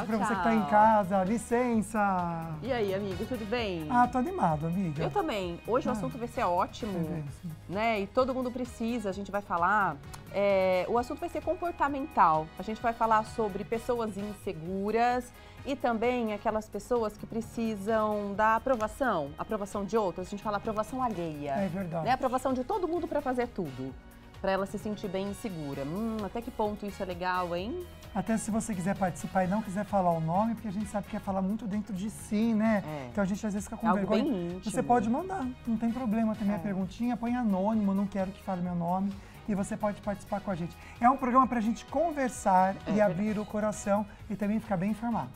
Tchau, Pra tchau. você que tá em casa, licença. E aí, amigo, tudo bem? Ah, tô animado, amiga. Eu também. Hoje o assunto vai ser ótimo, né? E todo mundo precisa, a gente vai falar. O assunto vai ser comportamental. A gente vai falar sobre pessoas inseguras e também aquelas pessoas que precisam da aprovação de outras. A gente fala aprovação alheia. É verdade. Né? Aprovação de todo mundo para fazer tudo, para ela se sentir bem insegura. Até que ponto isso é legal, hein? Até se você quiser participar e não quiser falar o nome, porque a gente sabe que é falar muito dentro de si, né? Então a gente às vezes fica com algo vergonha. Bem íntimo. Você pode mandar, não tem problema. Tem minha perguntinha, põe anônimo, não quero que fale meu nome. E você pode participar com a gente. É um programa pra gente conversar e abrir o coração e também ficar bem informado.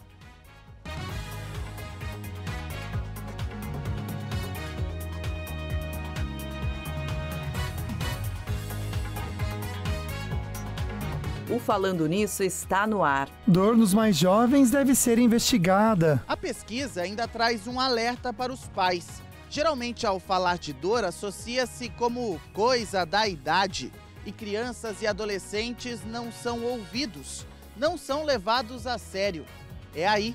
O Falando Nisso está no ar. Dor nos mais jovens deve ser investigada. A pesquisa ainda traz um alerta para os pais. Geralmente, ao falar de dor, associa-se como coisa da idade. E crianças e adolescentes não são ouvidos, não são levados a sério. É aí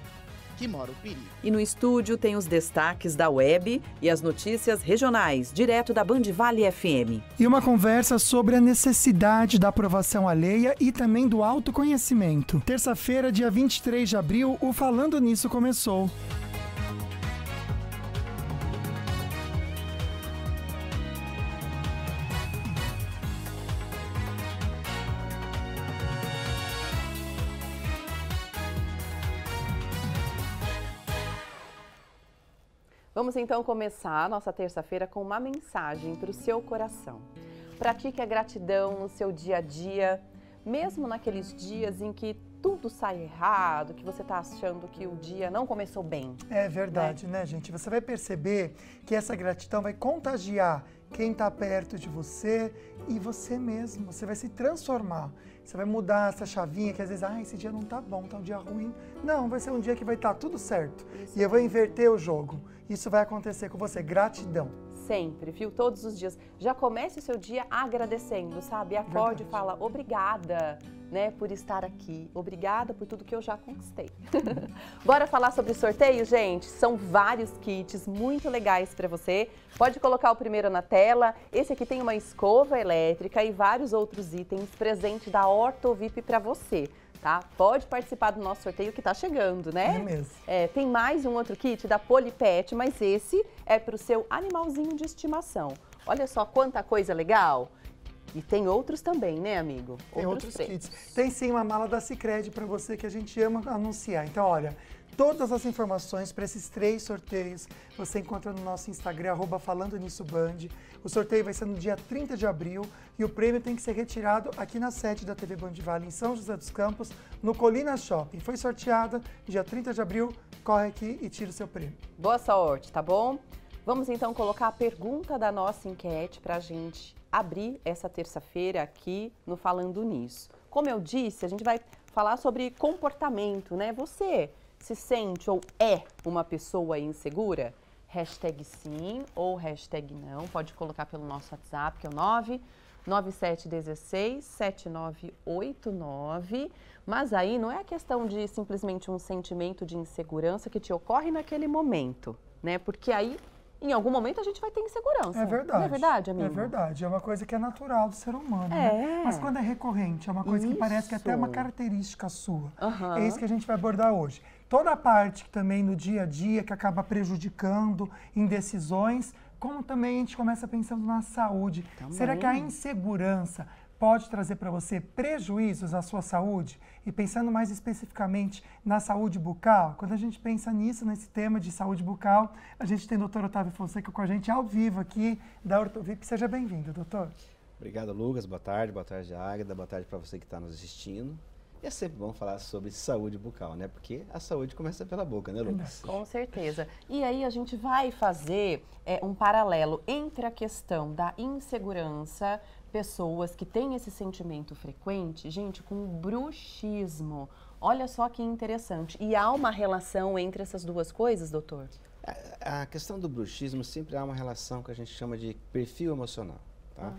que mora o perigo. E no estúdio tem os destaques da web e as notícias regionais, direto da Band Vale FM. E uma conversa sobre a necessidade da aprovação alheia e também do autoconhecimento. Terça-feira, dia 23 de abril, o Falando Nisso começou. Vamos então começar a nossa terça-feira com uma mensagem para o seu coração. Pratique a gratidão no seu dia a dia, mesmo naqueles dias em que tudo sai errado, que você está achando que o dia não começou bem. É verdade, né, gente? Você vai perceber que essa gratidão vai contagiar quem está perto de você e você mesmo. Você vai se transformar. Você vai mudar essa chavinha que às vezes, esse dia não tá bom, tá um dia ruim. Não, vai ser um dia que vai estar tudo certo. E eu vou inverter o jogo. Isso vai acontecer com você. Gratidão. Sempre, viu? Todos os dias. Já comece o seu dia agradecendo, sabe? Acorde e fala obrigada, né, por estar aqui. Obrigada por tudo que eu já conquistei. Bora falar sobre sorteio, gente? São vários kits muito legais para você. Pode colocar o primeiro na tela. Esse aqui tem uma escova elétrica e vários outros itens presente da Ortovip para você. Tá? Pode participar do nosso sorteio que tá chegando, né? É mesmo. Tem mais um outro kit da Polipet, mas esse é para o seu animalzinho de estimação. Olha só quanta coisa legal. E tem outros também, né, amigo? Tem outros kits. Tem sim uma mala da Sicredi para você que a gente ama anunciar. Então, olha, todas as informações para esses 3 sorteios você encontra no nosso Instagram, @FalandoNissoBand. O sorteio vai ser no dia 30 de abril e o prêmio tem que ser retirado aqui na sede da TV Band Vale, em São José dos Campos, no Colina Shopping. Foi sorteada dia 30 de abril, corre aqui e tira o seu prêmio. Boa sorte, tá bom? Vamos então colocar a pergunta da nossa enquete para a gente abrir essa terça-feira aqui no Falando Nisso. Como eu disse, a gente vai falar sobre comportamento, né? Você se sente ou é uma pessoa insegura? Hashtag sim ou hashtag não. Pode colocar pelo nosso WhatsApp, que é o 997167989. Mas aí não é a questão de simplesmente um sentimento de insegurança que te ocorre naquele momento, né? Porque aí, em algum momento, a gente vai ter insegurança. É verdade. Não é verdade, amigo? É verdade. É uma coisa que é natural do ser humano. É. Né? Mas quando é recorrente, é uma coisa que parece que até é uma característica sua. É isso que a gente vai abordar hoje. Toda a parte que também no dia a dia que acaba prejudicando indecisões, como também a gente começa pensando na saúde. Também. Será que a insegurança pode trazer para você prejuízos à sua saúde? E pensando mais especificamente na saúde bucal, quando a gente pensa nisso, nesse tema de saúde bucal, a gente tem o Dr. Otávio Fonseca com a gente ao vivo aqui da Ortovip. Seja bem-vindo, doutor. Obrigado, Lucas. Boa tarde, Águeda. Boa tarde para você que está nos assistindo. E é sempre bom falar sobre saúde bucal, né? Porque a saúde começa pela boca, né, Lucas? Com certeza. E aí a gente vai fazer um paralelo entre a questão da insegurança, pessoas que têm esse sentimento frequente, gente, com o bruxismo. Olha só que interessante. E há uma relação entre essas duas coisas, doutor? A questão do bruxismo sempre há uma relação que a gente chama de perfil emocional, tá?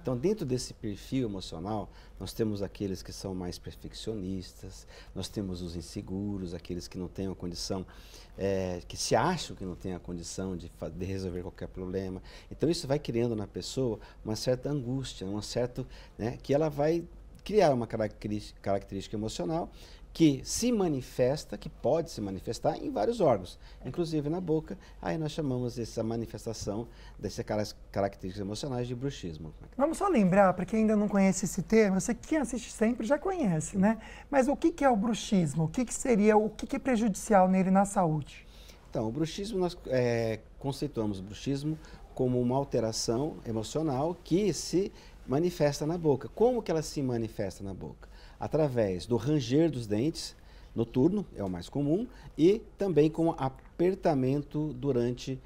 Então, dentro desse perfil emocional, nós temos aqueles que são mais perfeccionistas, nós temos os inseguros, aqueles que não têm a condição, que se acham que não têm a condição de resolver qualquer problema. Então, isso vai criando na pessoa uma certa angústia, né, que ela vai criar uma característica emocional que se manifesta, que pode se manifestar em vários órgãos, inclusive na boca. Aí nós chamamos essa manifestação dessas características emocionais de bruxismo. Vamos só lembrar, para quem ainda não conhece esse termo, você que assiste sempre já conhece, né? Mas o que é o bruxismo? O que seria, o que é prejudicial nele na saúde? Então, o bruxismo, nós conceituamos o bruxismo como uma alteração emocional que se manifesta na boca. Como que ela se manifesta na boca? Através do ranger dos dentes, noturno, é o mais comum, e também com apertamento durante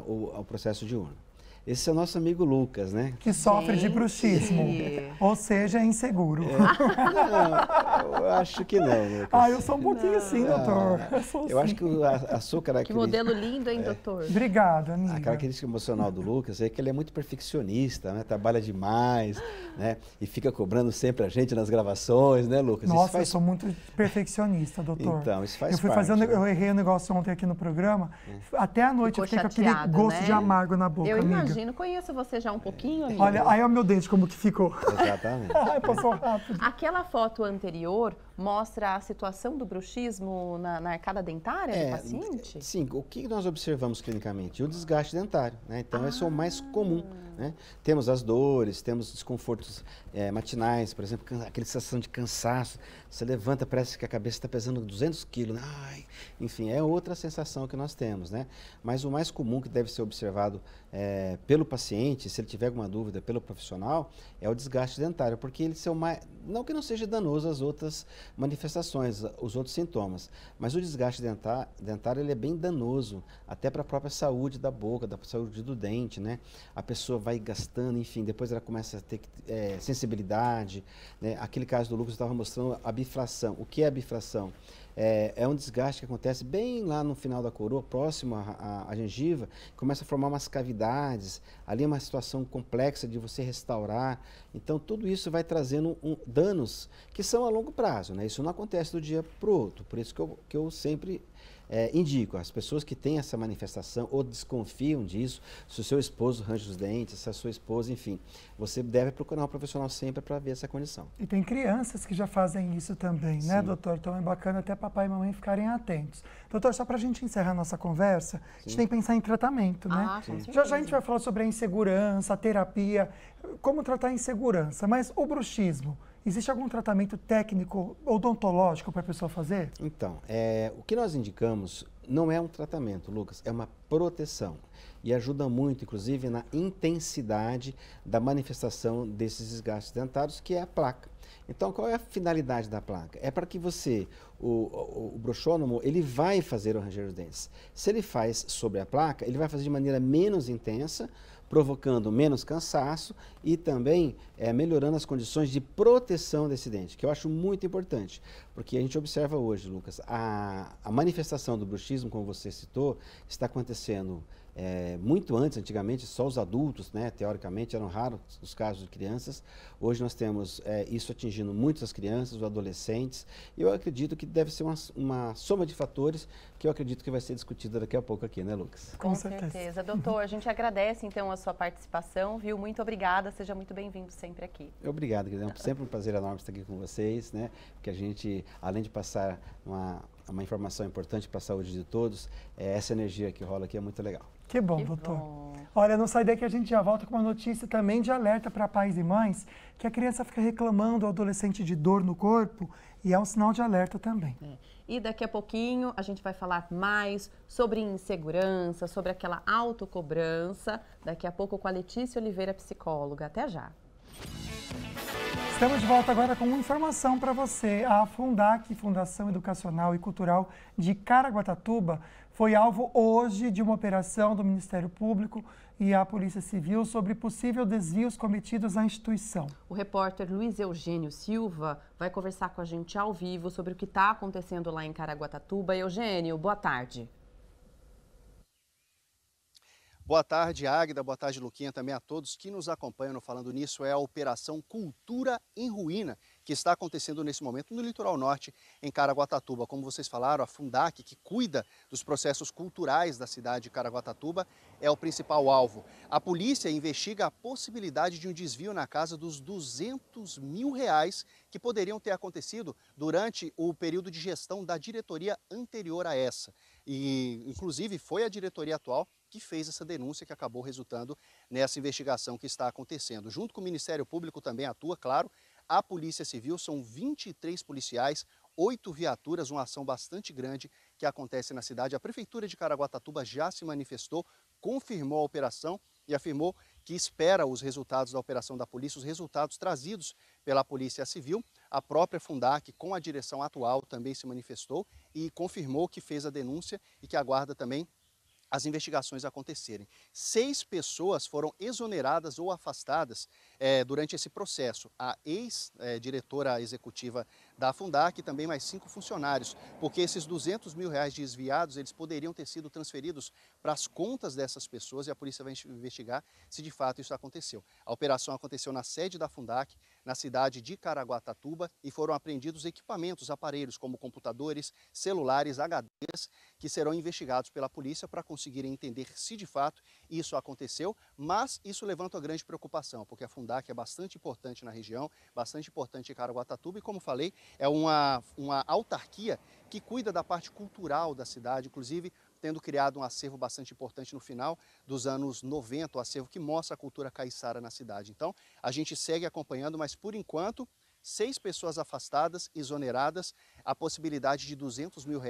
o processo diurno. Esse é o nosso amigo Lucas, né? Que sofre de bruxismo, ou seja, é inseguro. Não, eu acho que não, Lucas. Eu sou um pouquinho assim, doutor. Eu acho que a sua característica... Que modelo lindo, hein, doutor? Obrigada, amiga. A característica emocional do Lucas é que ele é muito perfeccionista, né? Trabalha demais, né? E fica cobrando sempre a gente nas gravações, né, Lucas? Nossa, eu sou muito perfeccionista, doutor. Então, isso faz parte. Eu errei o negócio ontem aqui no programa, até a noite eu fiquei com aquele gosto de amargo na boca, amiga. Conheço você já um pouquinho, amiga. Olha, aí é o meu dente como que ficou. Exatamente. Passou rápido. Aquela foto anterior mostra a situação do bruxismo na arcada dentária do paciente? Sim, o que nós observamos clinicamente? O desgaste dentário, né? Então, esse é o mais comum, né? Temos as dores, temos desconfortos matinais, por exemplo, aquela sensação de cansaço. Você levanta, parece que a cabeça está pesando 200 quilos, né? Enfim, é outra sensação que nós temos, né? Mas o mais comum que deve ser observado pelo paciente, se ele tiver alguma dúvida, pelo profissional, é o desgaste dentário, porque ele é o mais... Não que não seja danoso às outras manifestações, os outros sintomas, mas o desgaste dentário ele é bem danoso, até para a própria saúde da boca, da saúde do dente, né? A pessoa vai gastando, enfim, depois ela começa a ter sensibilidade, né? Aquele caso do Lucas estava mostrando a bifração. O que é a bifração? É um desgaste que acontece bem lá no final da coroa, próximo à gengiva, começa a formar umas cavidades, ali é uma situação complexa de você restaurar. Então, tudo isso vai trazendo danos que são a longo prazo, né? Isso não acontece do dia para o outro, por isso que eu sempre indico, as pessoas que têm essa manifestação ou desconfiam disso, se o seu esposo range os dentes, se a sua esposa, enfim, você deve procurar um profissional sempre para ver essa condição. E tem crianças que já fazem isso também, né, doutor? Então é bacana até papai e mamãe ficarem atentos. Doutor, só para a gente encerrar a nossa conversa, a gente tem que pensar em tratamento, né? Já a gente vai falar sobre a insegurança, a terapia, como tratar a insegurança, mas o bruxismo, existe algum tratamento técnico odontológico para a pessoa fazer? Então, o que nós indicamos não é um tratamento, Lucas, é uma proteção. E ajuda muito, inclusive, na intensidade da manifestação desses desgastes dentários, que é a placa. Então, qual é a finalidade da placa? É para que você, o bruxônomo, ele vai fazer o ranger dos dentes. Se ele faz sobre a placa, ele vai fazer de maneira menos intensa, provocando menos cansaço e também melhorando as condições de proteção desse dente, que eu acho muito importante, porque a gente observa hoje, Lucas, a manifestação do bruxismo, como você citou, está acontecendo muito antes, antigamente, só os adultos, né, teoricamente, eram raros os casos de crianças. Hoje nós temos isso atingindo muitas crianças, os adolescentes, e eu acredito que deve ser uma soma de fatores que eu acredito que vai ser discutida daqui a pouco aqui, né, Lucas? Com certeza. Doutor, a gente agradece, então, a sua participação, viu? Muito obrigada, seja muito bem-vindo sempre aqui. Obrigado, querido. É sempre um prazer enorme estar aqui com vocês, né, porque a gente, além de passar uma informação importante para a saúde de todos, essa energia que rola aqui é muito legal. Que bom, doutor. Olha, não sai daí que a gente já volta com uma notícia também de alerta para pais e mães, que a criança fica reclamando, o adolescente, de dor no corpo, e é um sinal de alerta também. E daqui a pouquinho a gente vai falar mais sobre insegurança, sobre aquela autocobrança, daqui a pouco com a Letícia Oliveira, psicóloga. Até já. Estamos de volta agora com uma informação para você. A Fundac, Fundação Educacional e Cultural de Caraguatatuba, foi alvo hoje de uma operação do Ministério Público e a Polícia Civil sobre possível desvios cometidos na instituição. O repórter Luiz Eugênio Silva vai conversar com a gente ao vivo sobre o que está acontecendo lá em Caraguatatuba. Eugênio, boa tarde. Boa tarde, Águida, boa tarde, Luquinha, também a todos que nos acompanham no Falando Nisso. É a Operação Cultura em Ruína, que está acontecendo nesse momento no litoral norte, em Caraguatatuba. Como vocês falaram, a Fundac, que cuida dos processos culturais da cidade de Caraguatatuba, é o principal alvo. A polícia investiga a possibilidade de um desvio na casa dos R$200 mil que poderiam ter acontecido durante o período de gestão da diretoria anterior a essa. E, inclusive, foi a diretoria atual que fez essa denúncia que acabou resultando nessa investigação que está acontecendo. Junto com o Ministério Público também atua, claro, a Polícia Civil, são 23 policiais, 8 viaturas, uma ação bastante grande que acontece na cidade. A Prefeitura de Caraguatatuba já se manifestou, confirmou a operação e afirmou que espera os resultados da operação da polícia, os resultados trazidos pela Polícia Civil. A própria Fundac, com a direção atual, também se manifestou e confirmou que fez a denúncia e que aguarda também as investigações acontecerem. 6 pessoas foram exoneradas ou afastadas durante esse processo. A ex-diretora executiva da Fundac e também mais 5 funcionários, porque esses R$200 mil desviados, eles poderiam ter sido transferidos para as contas dessas pessoas e a polícia vai investigar se de fato isso aconteceu. A operação aconteceu na sede da Fundac, na cidade de Caraguatatuba, e foram apreendidos equipamentos, aparelhos como computadores, celulares, HDs, que serão investigados pela polícia para conseguirem entender se de fato isso aconteceu, mas isso levanta uma grande preocupação, porque a Fundac é bastante importante na região, bastante importante em Caraguatatuba e, como falei, é uma autarquia que cuida da parte cultural da cidade, inclusive tendo criado um acervo bastante importante no final dos anos 90, um acervo que mostra a cultura caiçara na cidade. Então, a gente segue acompanhando, mas por enquanto, 6 pessoas afastadas, exoneradas, a possibilidade de R$200 mil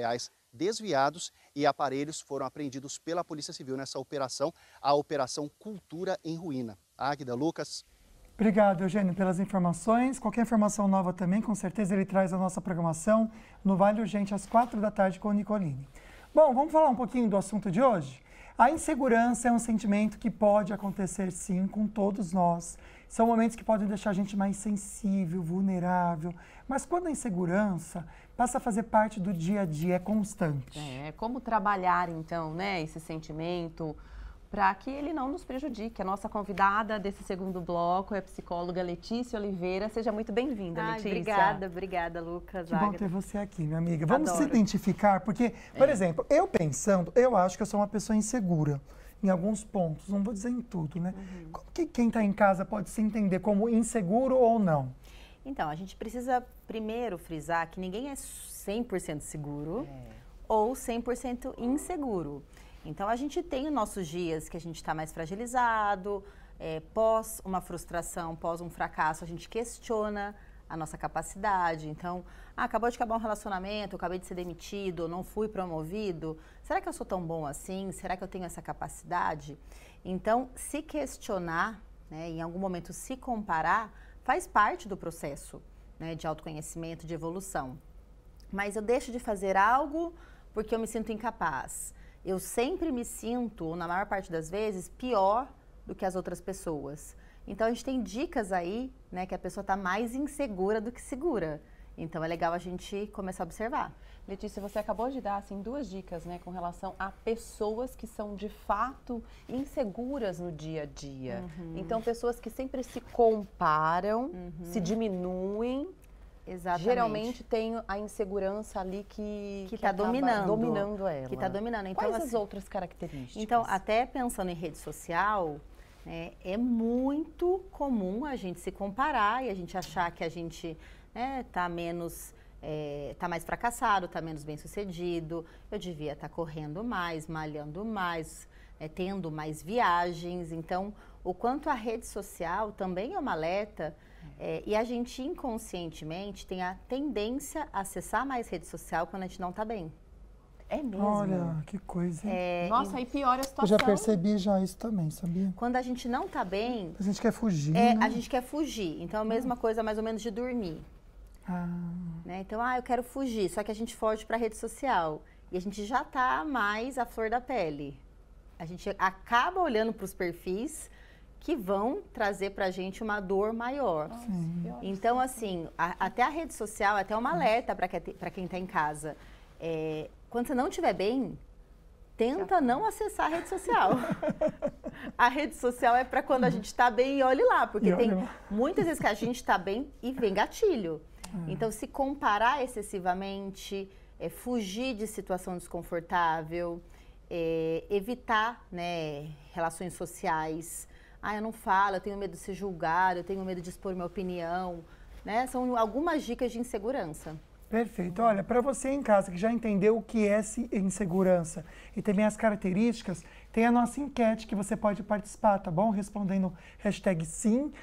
desviados e aparelhos foram apreendidos pela Polícia Civil nessa operação, a Operação Cultura em Ruína. Águida, Lucas. Obrigado, Eugênio, pelas informações. Qualquer informação nova também, com certeza ele traz a nossa programação no Vale Urgente às 4 da tarde com o Nicolini. Bom, vamos falar um pouquinho do assunto de hoje? A insegurança é um sentimento que pode acontecer sim com todos nós. São momentos que podem deixar a gente mais sensível, vulnerável. Mas quando a insegurança passa a fazer parte do dia a dia, é constante. Como trabalhar então, né, esse sentimento para que ele não nos prejudique. A nossa convidada desse segundo bloco é a psicóloga Letícia Oliveira. Seja muito bem-vinda, Letícia. Obrigada, Lucas. Que bom ter você aqui, minha amiga. Vamos se identificar, porque, por exemplo, eu acho que eu sou uma pessoa insegura em alguns pontos, não vou dizer em tudo, né? Como que quem está em casa pode se entender como inseguro ou não? Então, a gente precisa primeiro frisar que ninguém é 100% seguro ou 100% inseguro. Então, a gente tem os nossos dias que a gente está mais fragilizado, pós uma frustração, pós um fracasso, a gente questiona a nossa capacidade. Então, acabou de acabar um relacionamento, eu acabei de ser demitido, eu não fui promovido. Será que eu sou tão bom assim? Será que eu tenho essa capacidade? Então, se questionar, né, em algum momento se comparar, faz parte do processo, né, de autoconhecimento, de evolução. Mas eu deixo de fazer algo porque eu me sinto incapaz. Eu sempre me sinto, na maior parte das vezes, pior do que as outras pessoas. Então, a gente tem dicas aí, né, que a pessoa está mais insegura do que segura. Então, é legal a gente começar a observar. Letícia, você acabou de dar, assim, 2 dicas, né, com relação a pessoas que são, de fato, inseguras no dia a dia. Então, pessoas que sempre se comparam, se diminuem. Exatamente. Geralmente tem a insegurança ali que está dominando ela. Que está dominando. Então, quais as outras características? Então, até pensando em rede social, é muito comum a gente se comparar e a gente achar que a gente está menos, está mais fracassado, está menos bem sucedido. Eu devia estar correndo mais, malhando mais, tendo mais viagens. Então, o quanto a rede social também é uma alerta. E a gente inconscientemente tem a tendência a acessar mais rede social quando a gente não está bem. É mesmo? Olha, que coisa. Nossa, aí piora a situação. Eu já percebi já isso também, sabia? Quando a gente não está bem... A gente quer fugir, né? A gente quer fugir. Então, a mesma coisa mais ou menos de dormir. Né? Então, eu quero fugir, só que a gente foge para a rede social. E a gente já está mais à flor da pele. A gente acaba olhando para os perfis que vão trazer para a gente uma dor maior. Então, assim, até a rede social, até uma alerta para quem está em casa. Quando você não estiver bem, tenta não acessar a rede social. A rede social é para quando a gente está bem e olhe lá, porque tem muitas vezes que a gente está bem e vem gatilho. Então, se comparar excessivamente, fugir de situação desconfortável, evitar, né, relações sociais. Eu não falo, eu tenho medo de ser julgado, eu tenho medo de expor minha opinião, né? São algumas dicas de insegurança. Perfeito. Olha, para você em casa que já entendeu o que é insegurança e também as características, tem a nossa enquete que você pode participar, tá bom? Respondendo #sim,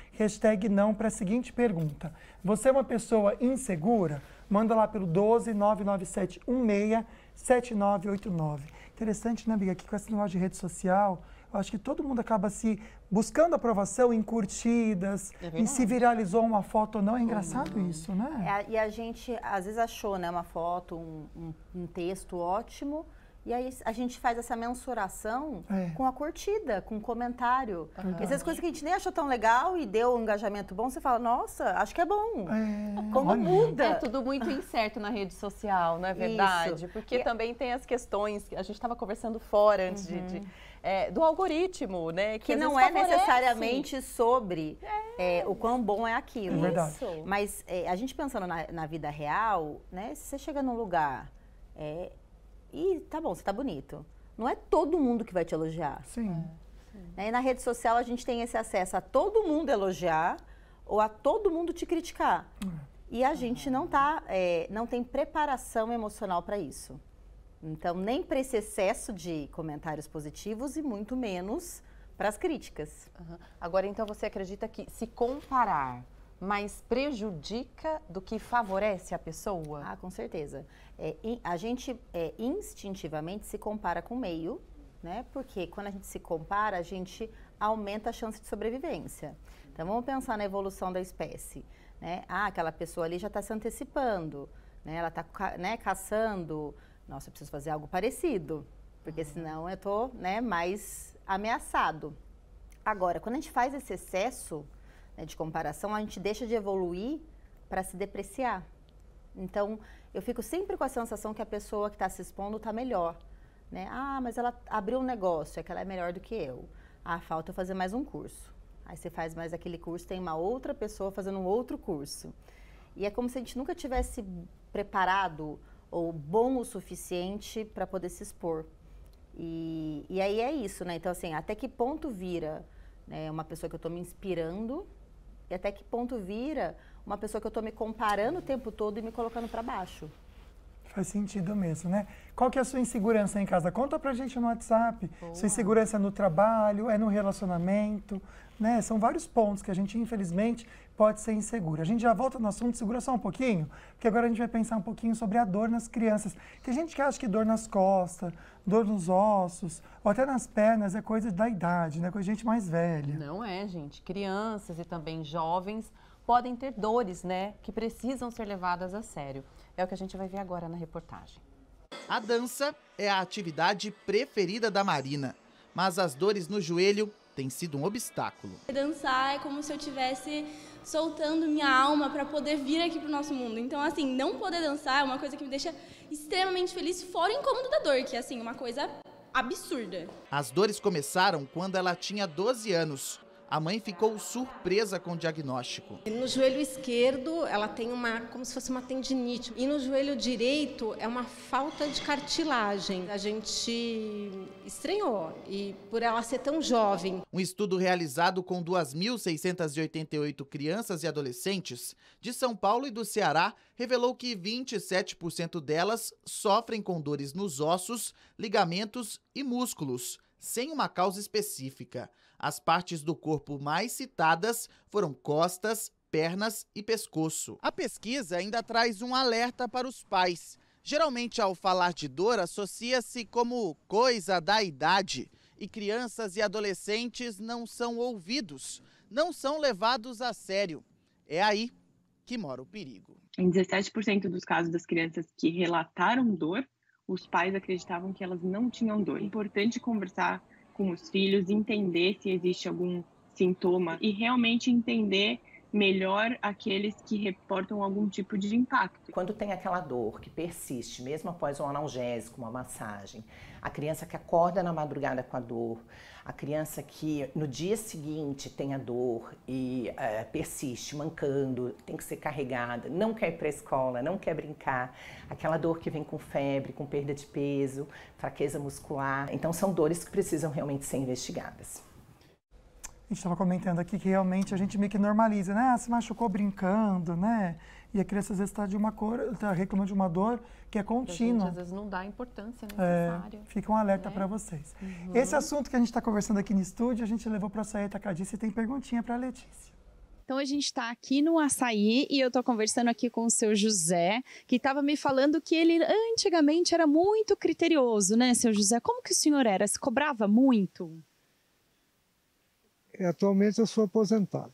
#não para a seguinte pergunta. Você é uma pessoa insegura? Manda lá pelo 12 997 16 7989. Interessante, né, amiga? Que com esse negócio de rede social, eu acho que todo mundo acaba se buscando aprovação em curtidas, em se viralizou uma foto ou não. É engraçado isso, né? E a gente, às vezes, achou, né, uma foto, um texto ótimo, e aí a gente faz essa mensuração com a curtida, com o comentário. Essas coisas que a gente nem achou tão legal e deu um engajamento bom, você fala, nossa, acho que é bom. Como muda. É tudo muito incerto na rede social, não é verdade? Isso. Porque também tem as questões, a gente estava conversando fora antes do algoritmo, né? Que não é necessariamente sobre o quão bom é aquilo. É verdade. Mas a gente pensando na vida real, né? Se você chega num lugar e tá bom, você tá bonito. Não é todo mundo que vai te elogiar. Sim. E na rede social a gente tem esse acesso a todo mundo elogiar ou a todo mundo te criticar. E a gente não tem preparação emocional para isso. Então, nem para esse excesso de comentários positivos e muito menos para as críticas. Agora, então, você acredita que se comparar mais prejudica do que favorece a pessoa? Com certeza. A gente instintivamente se compara com o meio, né? Porque quando a gente se compara, a gente aumenta a chance de sobrevivência. Então, vamos pensar na evolução da espécie, né? Aquela pessoa ali já está se antecipando, né? Ela está, né, caçando. Nossa, eu preciso fazer algo parecido, porque senão eu estou, né, mais ameaçado. Agora, quando a gente faz esse excesso, né, de comparação, a gente deixa de evoluir para se depreciar. Então, eu fico sempre com a sensação que a pessoa que está se expondo está melhor, né? Mas ela abriu um negócio, é que ela é melhor do que eu. Falta eu fazer mais um curso. Aí você faz mais aquele curso, tem uma outra pessoa fazendo um outro curso. E é como se a gente nunca tivesse preparado ou bom o suficiente para poder se expor. E aí é isso, né? Então, assim, até que ponto vira, né, uma pessoa que eu estou me inspirando e até que ponto vira uma pessoa que eu estou me comparando o tempo todo e me colocando para baixo. Faz sentido mesmo, né? Qual que é a sua insegurança em casa? Conta pra gente no WhatsApp. Sua insegurança é no trabalho, é no relacionamento, né? São vários pontos que a gente, infelizmente, pode ser insegura. A gente já volta no assunto, segura só um pouquinho, porque agora a gente vai pensar um pouquinho sobre a dor nas crianças. Tem gente que acha que dor nas costas, dor nos ossos, ou até nas pernas é coisa da idade, né? Coisa de gente mais velha. Não é, gente. Crianças e também jovens podem ter dores, né, que precisam ser levadas a sério. É o que a gente vai ver agora na reportagem. A dança é a atividade preferida da Marina, mas as dores no joelho têm sido um obstáculo. Dançar é como se eu estivesse soltando minha alma para poder vir aqui pro nosso mundo. Então, assim, não poder dançar é uma coisa que me deixa extremamente feliz, fora o incômodo da dor, que é, assim, uma coisa absurda. As dores começaram quando ela tinha 12 anos. A mãe ficou surpresa com o diagnóstico. No joelho esquerdo, ela tem como se fosse uma tendinite. E no joelho direito, é uma falta de cartilagem. A gente estranhou, e por ela ser tão jovem. Um estudo realizado com 2.688 crianças e adolescentes de São Paulo e do Ceará revelou que 27% delas sofrem com dores nos ossos, ligamentos e músculos, sem uma causa específica. As partes do corpo mais citadas foram costas, pernas e pescoço. A pesquisa ainda traz um alerta para os pais. Geralmente, ao falar de dor, associa-se como coisa da idade. E crianças e adolescentes não são ouvidos, não são levados a sério. É aí que mora o perigo. Em 17% dos casos das crianças que relataram dor, os pais acreditavam que elas não tinham dor. É importante conversar com os filhos, entender se existe algum sintoma e realmente entender melhor aqueles que reportam algum tipo de impacto. Quando tem aquela dor que persiste, mesmo após um analgésico, uma massagem, a criança que acorda na madrugada com a dor, a criança que no dia seguinte tem a dor e persiste, mancando, tem que ser carregada, não quer ir para a escola, não quer brincar, aquela dor que vem com febre, com perda de peso, fraqueza muscular. Então são dores que precisam realmente ser investigadas. A gente estava comentando aqui que realmente a gente meio que normaliza, né? Ah, se machucou brincando, né? E a criança às vezes está reclamando de uma dor que é contínua. A gente, às vezes não dá a importância necessária. Fica um alerta para vocês. Esse assunto que a gente está conversando aqui no estúdio, a gente levou para o Açaí Atacadista e tem perguntinha para a Letícia. Então a gente está aqui no Açaí e eu estou conversando aqui com o seu José, que estava me falando que ele antigamente era muito criterioso, né, seu José? Como que o senhor era? Se cobrava muito? Atualmente eu sou aposentado.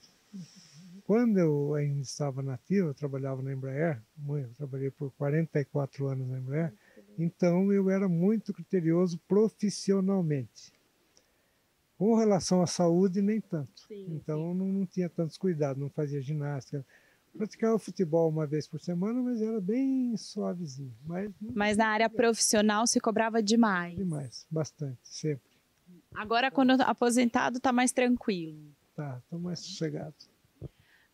Quando eu ainda estava na ativa, eu trabalhava na Embraer, eu trabalhei por 44 anos na Embraer, então eu era muito criterioso profissionalmente. Com relação à saúde, nem tanto. Então não tinha tantos cuidados, não fazia ginástica. Praticava futebol uma vez por semana, mas era bem suavezinho. Mas na área profissional se cobrava demais? Demais, bastante, sempre. Agora, quando aposentado, está mais tranquilo? Tá, estou mais sossegado.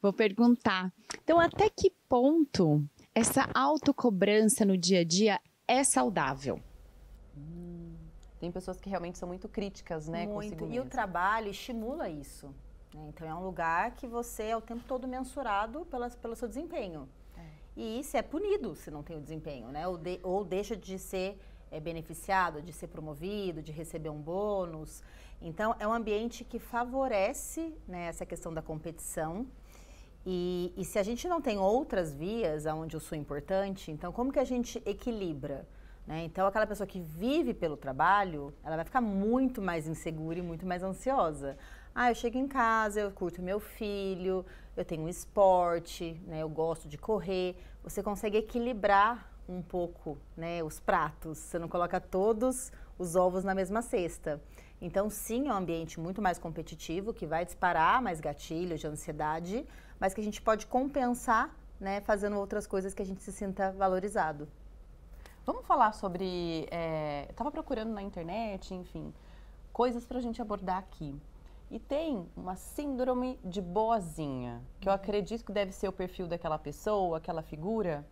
Vou perguntar, então até que ponto essa autocobrança no dia a dia é saudável? Tem pessoas que realmente são muito críticas, né? Muito, e o trabalho estimula isso. Né? Então é um lugar que você é o tempo todo mensurado pelo seu desempenho. E isso é punido se não tem o desempenho, né? Ou deixa de ser beneficiado, de ser promovido, de receber um bônus. Então, é um ambiente que favorece, né, essa questão da competição. E se a gente não tem outras vias onde eu sou importante, então como que a gente equilibra? Né? Então, aquela pessoa que vive pelo trabalho, ela vai ficar muito mais insegura e muito mais ansiosa. Ah, eu chego em casa, eu curto meu filho, eu tenho um esporte, né, eu gosto de correr. Você consegue equilibrar um pouco, né, os pratos, você não coloca todos os ovos na mesma cesta. Então, sim, é um ambiente muito mais competitivo, que vai disparar mais gatilhos de ansiedade, mas que a gente pode compensar, né, fazendo outras coisas que a gente se sinta valorizado. Vamos falar sobre... eu estava procurando na internet, enfim, coisas para a gente abordar aqui. E tem uma síndrome de boazinha, que eu acredito que deve ser o perfil daquela pessoa, aquela figura,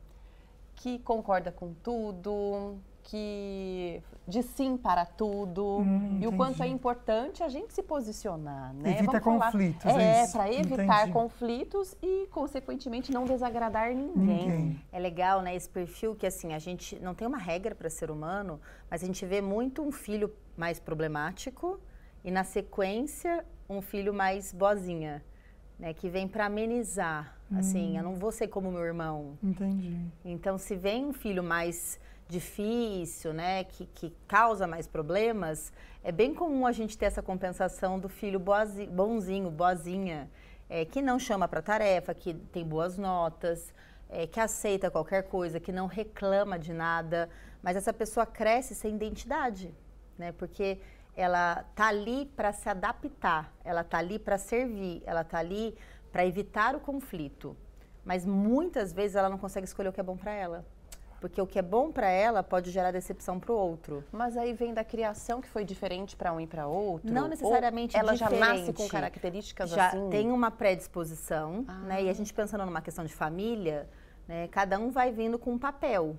que concorda com tudo, que diz sim para tudo, e o quanto é importante a gente se posicionar, né? Evita conflitos, para evitar conflitos e, consequentemente, não desagradar ninguém. É legal, né, esse perfil que, assim, a gente não tem uma regra para ser humano, mas a gente vê muito um filho mais problemático e, na sequência, um filho mais boazinha. Né, que vem para amenizar, assim, eu não vou ser como meu irmão. Entendi. Então, se vem um filho mais difícil, né, que causa mais problemas, é bem comum a gente ter essa compensação do filho bonzinho, boazinha, que não chama para tarefa, que tem boas notas, que aceita qualquer coisa, que não reclama de nada, mas essa pessoa cresce sem identidade, né, porque ela tá ali para se adaptar, ela tá ali para servir, ela tá ali para evitar o conflito. Mas muitas vezes ela não consegue escolher o que é bom para ela. Porque o que é bom para ela pode gerar decepção para o outro. Mas aí vem da criação que foi diferente para um e para outro? Não necessariamente ela diferente. Já nasce com características já assim? Tem uma predisposição, né? E a gente pensando numa questão de família, né? Cada um vai vindo com um papel.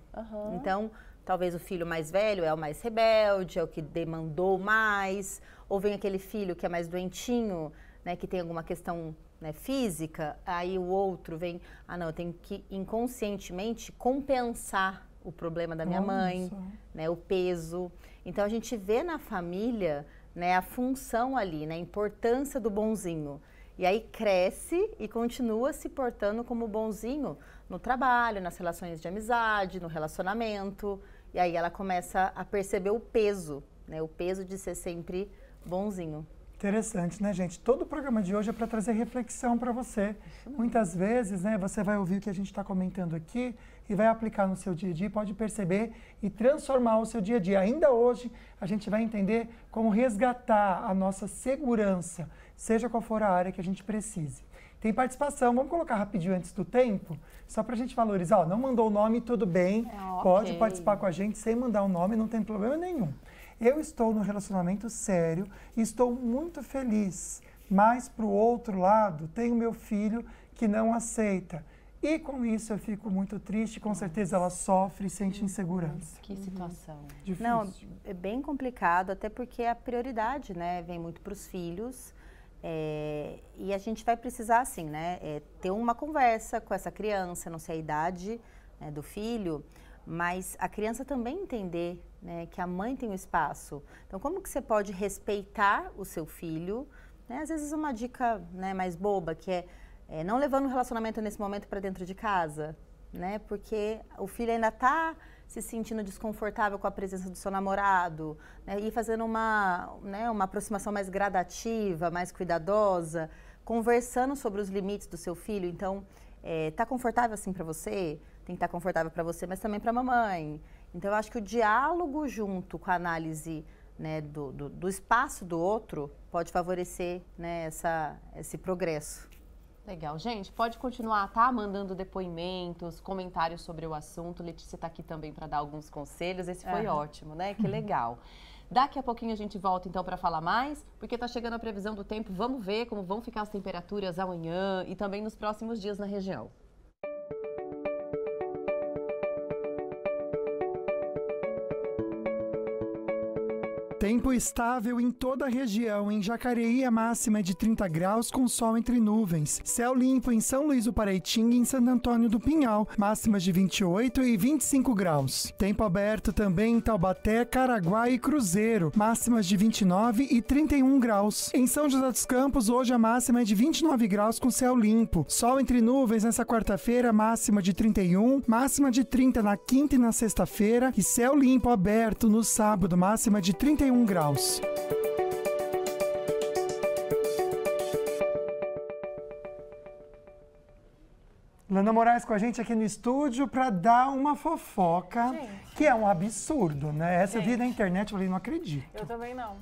Então, talvez o filho mais velho é o mais rebelde, é o que demandou mais, ou vem aquele filho que é mais doentinho, né, que tem alguma questão, né, física, aí o outro vem, não, eu tenho que inconscientemente compensar o problema da minha mãe, né, o peso. Então a gente vê na família, né, a função ali, né, a importância do bonzinho. E aí cresce e continua se portando como bonzinho no trabalho, nas relações de amizade, no relacionamento. E aí ela começa a perceber o peso, né? O peso de ser sempre bonzinho. Interessante, né, gente? Todo o programa de hoje é para trazer reflexão para você. Muitas vezes, né, você vai ouvir o que a gente está comentando aqui e vai aplicar no seu dia a dia, pode perceber e transformar o seu dia a dia. Ainda hoje, a gente vai entender como resgatar a nossa segurança, seja qual for a área que a gente precise. Tem participação, vamos colocar rapidinho antes do tempo, só para a gente valorizar. Ó, não mandou o nome, tudo bem, pode participar com a gente sem mandar o nome, não tem problema nenhum. Eu estou num relacionamento sério e estou muito feliz, mas para o outro lado, tenho meu filho que não aceita. E com isso eu fico muito triste, com certeza ela sofre e sente insegurança. Que situação. Difícil. Não, é bem complicado, até porque a prioridade, né, vem muito para os filhos. E a gente vai precisar, assim, né, ter uma conversa com essa criança, não sei a idade, né, do filho, mas a criança também entender, né, que a mãe tem um espaço. Então, como que você pode respeitar o seu filho? Né? Às vezes uma dica, né, mais boba, que é não levando o relacionamento nesse momento para dentro de casa, né, porque o filho ainda está se sentindo desconfortável com a presença do seu namorado, né, e fazendo uma aproximação mais gradativa, mais cuidadosa, conversando sobre os limites do seu filho. Então, tá confortável assim para você? Tem que estar confortável para você, mas também para a mamãe. Então, eu acho que o diálogo junto com a análise, né, do espaço do outro pode favorecer, né, esse progresso. Legal, gente, pode continuar, tá? Mandando depoimentos, comentários sobre o assunto. Letícia tá aqui também para dar alguns conselhos. Esse foi ótimo, né? Que legal. Daqui a pouquinho a gente volta então para falar mais, porque tá chegando a previsão do tempo. Vamos ver como vão ficar as temperaturas amanhã e também nos próximos dias na região. Tempo estável em toda a região. Em Jacareí, a máxima é de 30 graus com sol entre nuvens. Céu limpo em São Luís do Paraitinga e em Santo Antônio do Pinhal, máximas de 28 e 25 graus. Tempo aberto também em Taubaté, Caraguá e Cruzeiro, máximas de 29 e 31 graus. Em São José dos Campos, hoje a máxima é de 29 graus com céu limpo. Sol entre nuvens nessa quarta-feira, máxima de 31, máxima de 30 na quinta e na sexta-feira e céu limpo aberto no sábado, máxima de 31 graus. Lana Moraes com a gente aqui no estúdio para dar uma fofoca, que é um absurdo, né? Essa eu vi na internet, eu falei, não acredito. Eu também não.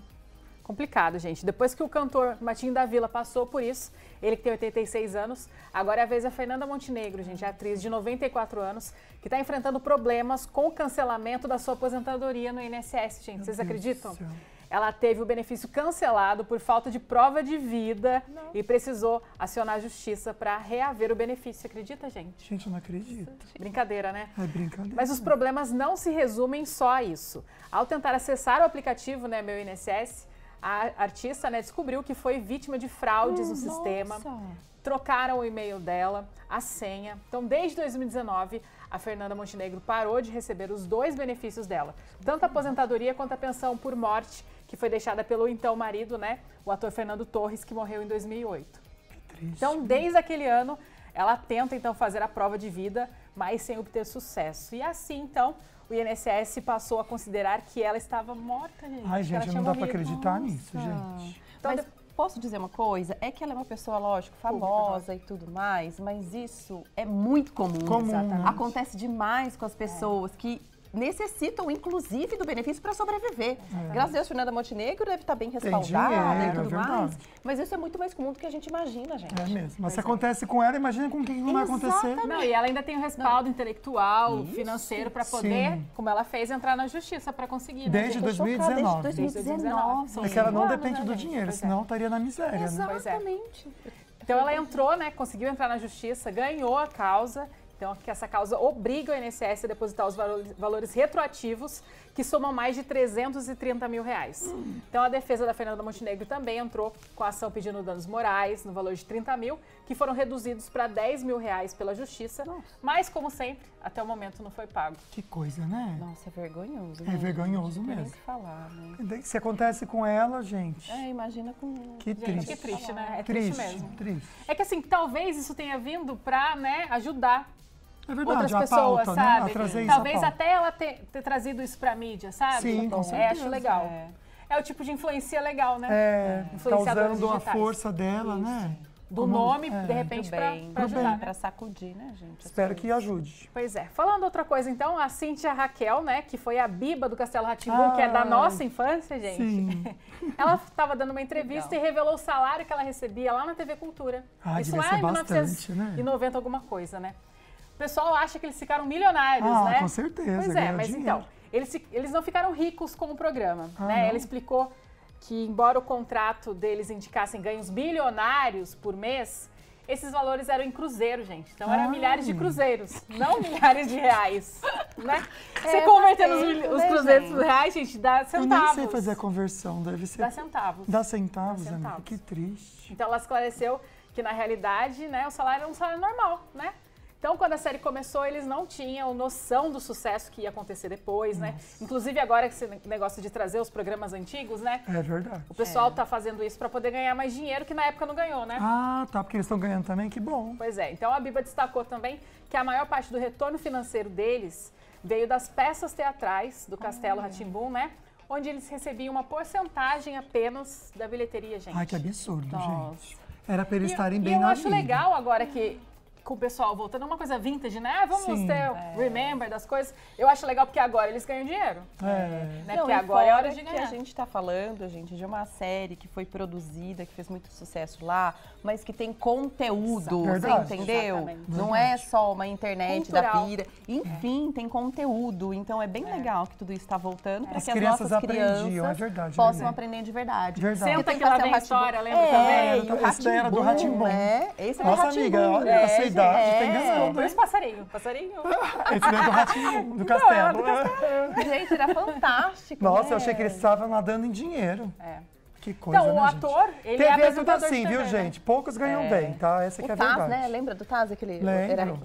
Complicado, gente. Depois que o cantor Martinho da Vila passou por isso, ele que tem 86 anos, agora é a vez da Fernanda Montenegro, gente, a atriz de 94 anos, que está enfrentando problemas com o cancelamento da sua aposentadoria no INSS, gente. Vocês acreditam? Ela teve o benefício cancelado por falta de prova de vida e precisou acionar a justiça para reaver o benefício. Acredita, gente? Gente, eu não acredito. Brincadeira, né? É brincadeira. Mas os problemas não se resumem só a isso. Ao tentar acessar o aplicativo, né, Meu INSS, a artista, né, descobriu que foi vítima de fraudes no sistema. Trocaram o e-mail dela, a senha. Então, desde 2019, a Fernanda Montenegro parou de receber os dois benefícios dela. Tanto a aposentadoria quanto a pensão por morte, que foi deixada pelo então marido, né, o ator Fernando Torres, que morreu em 2008. Então, desde aquele ano, ela tenta então fazer a prova de vida, mas sem obter sucesso. E assim, então, o INSS passou a considerar que ela estava morta, gente. Ai, gente, não dá para acreditar nisso, gente. Então, mas posso dizer uma coisa? É que ela é uma pessoa, lógico, famosa e tudo mais, mas isso é muito comum. Acontece demais com as pessoas que necessitam, inclusive, do benefício para sobreviver. Graças a Deus, Fernanda Montenegro deve estar bem respaldada e tudo mais. Mas isso é muito mais comum do que a gente imagina, gente. É mesmo. Mas se acontece com ela, imagina com quem não vai acontecer. Não, e ela ainda tem um respaldo intelectual, financeiro, para poder, como ela fez, entrar na justiça para conseguir. Desde 2019. Desde 2019. É que ela não depende do dinheiro, senão estaria na miséria. Exatamente. Então ela entrou, né, conseguiu entrar na justiça, ganhou a causa. Então, que essa causa obriga o INSS a depositar os valores retroativos, que somam mais de 330 mil reais. Então, a defesa da Fernanda Montenegro também entrou com a ação pedindo danos morais, no valor de 30 mil, que foram reduzidos para 10 mil reais pela Justiça. Mas, como sempre, até o momento não foi pago. Que coisa, né? Nossa, é vergonhoso. É vergonhoso mesmo. Não tem nem que falar, né? Se acontece com ela, gente... imagina com... Que triste. Que triste, né? É triste mesmo. Triste. É que, assim, talvez isso tenha vindo para, né, ajudar outras pessoas, pauta, sabe? Né? Talvez até ela ter trazido isso pra mídia, sabe? Sim, com certeza. Acho legal. É o tipo de influência legal, né? Causando a força dela, isso. né? do nome, de repente, para ajudar, né? Para sacudir, né, gente? Espero que ajude. Pois é. Falando outra coisa, então, a Cíntia Raquel, né, que foi a Biba do Castelo Rá-Tim-Bum, que é da nossa infância, gente. Sim. Ela estava dando uma entrevista e revelou o salário que ela recebia lá na TV Cultura. Isso lá em 1990, alguma coisa, né? O pessoal acha que eles ficaram milionários, né? Com certeza. Pois é, mas então, eles não ficaram ricos com o programa, né? Ela explicou que, embora o contrato deles indicassem ganhos bilionários por mês, esses valores eram em cruzeiro, gente. Então, eram milhares de cruzeiros, não milhares de reais, né? Você convertendo os cruzeiros por reais, gente, dá centavos. Eu nem sei fazer a conversão, deve ser... Dá centavos. Dá centavos, amiga? Que triste. Então, ela esclareceu que, na realidade, né, o salário era um salário normal, né? Então, quando a série começou, eles não tinham noção do sucesso que ia acontecer depois, né? Inclusive, agora que esse negócio de trazer os programas antigos, né? É verdade. O pessoal tá fazendo isso para poder ganhar mais dinheiro, que na época não ganhou, né? Ah, tá, porque eles estão ganhando também, que bom. Pois é. Então, a Biba destacou também que a maior parte do retorno financeiro deles veio das peças teatrais do Castelo Rá-Tim-Bum, né? Onde eles recebiam uma porcentagem apenas da bilheteria, gente. Ai, que absurdo, gente. Era para eles estarem bem na vida. Eu acho legal agora que... com o pessoal voltando, uma coisa vintage, né? Vamos ter o remember das coisas. Eu acho legal porque agora eles ganham dinheiro. Né? Porque agora é hora de ganhar. Que a gente está falando, gente, de uma série que foi produzida, que fez muito sucesso lá, mas que tem conteúdo, você entendeu? Exatamente. Não é só uma internet cultural da pira. Enfim, tem conteúdo. Então é bem legal que tudo isso está voltando para que as crianças nossas crianças possam aprender de verdade. Senta que lá vem a história, lembra também? Esse daí era do Rá-Tim-Bum. Esse é Nossa amiga, olha, a sua idade tem ganhando. Dois passarinho. Esse daí é do Rá-Tim-Bum, do Castelo. Gente, era fantástico. Nossa, eu achei que eles estavam nadando em dinheiro. Que coisa, então, o ator, ele TV é apresentador assim, de TV, viu, gente? Poucos ganham bem, tá? Essa que é a verdade. Taz, né? Lembra do Taz? Aquele Lembro.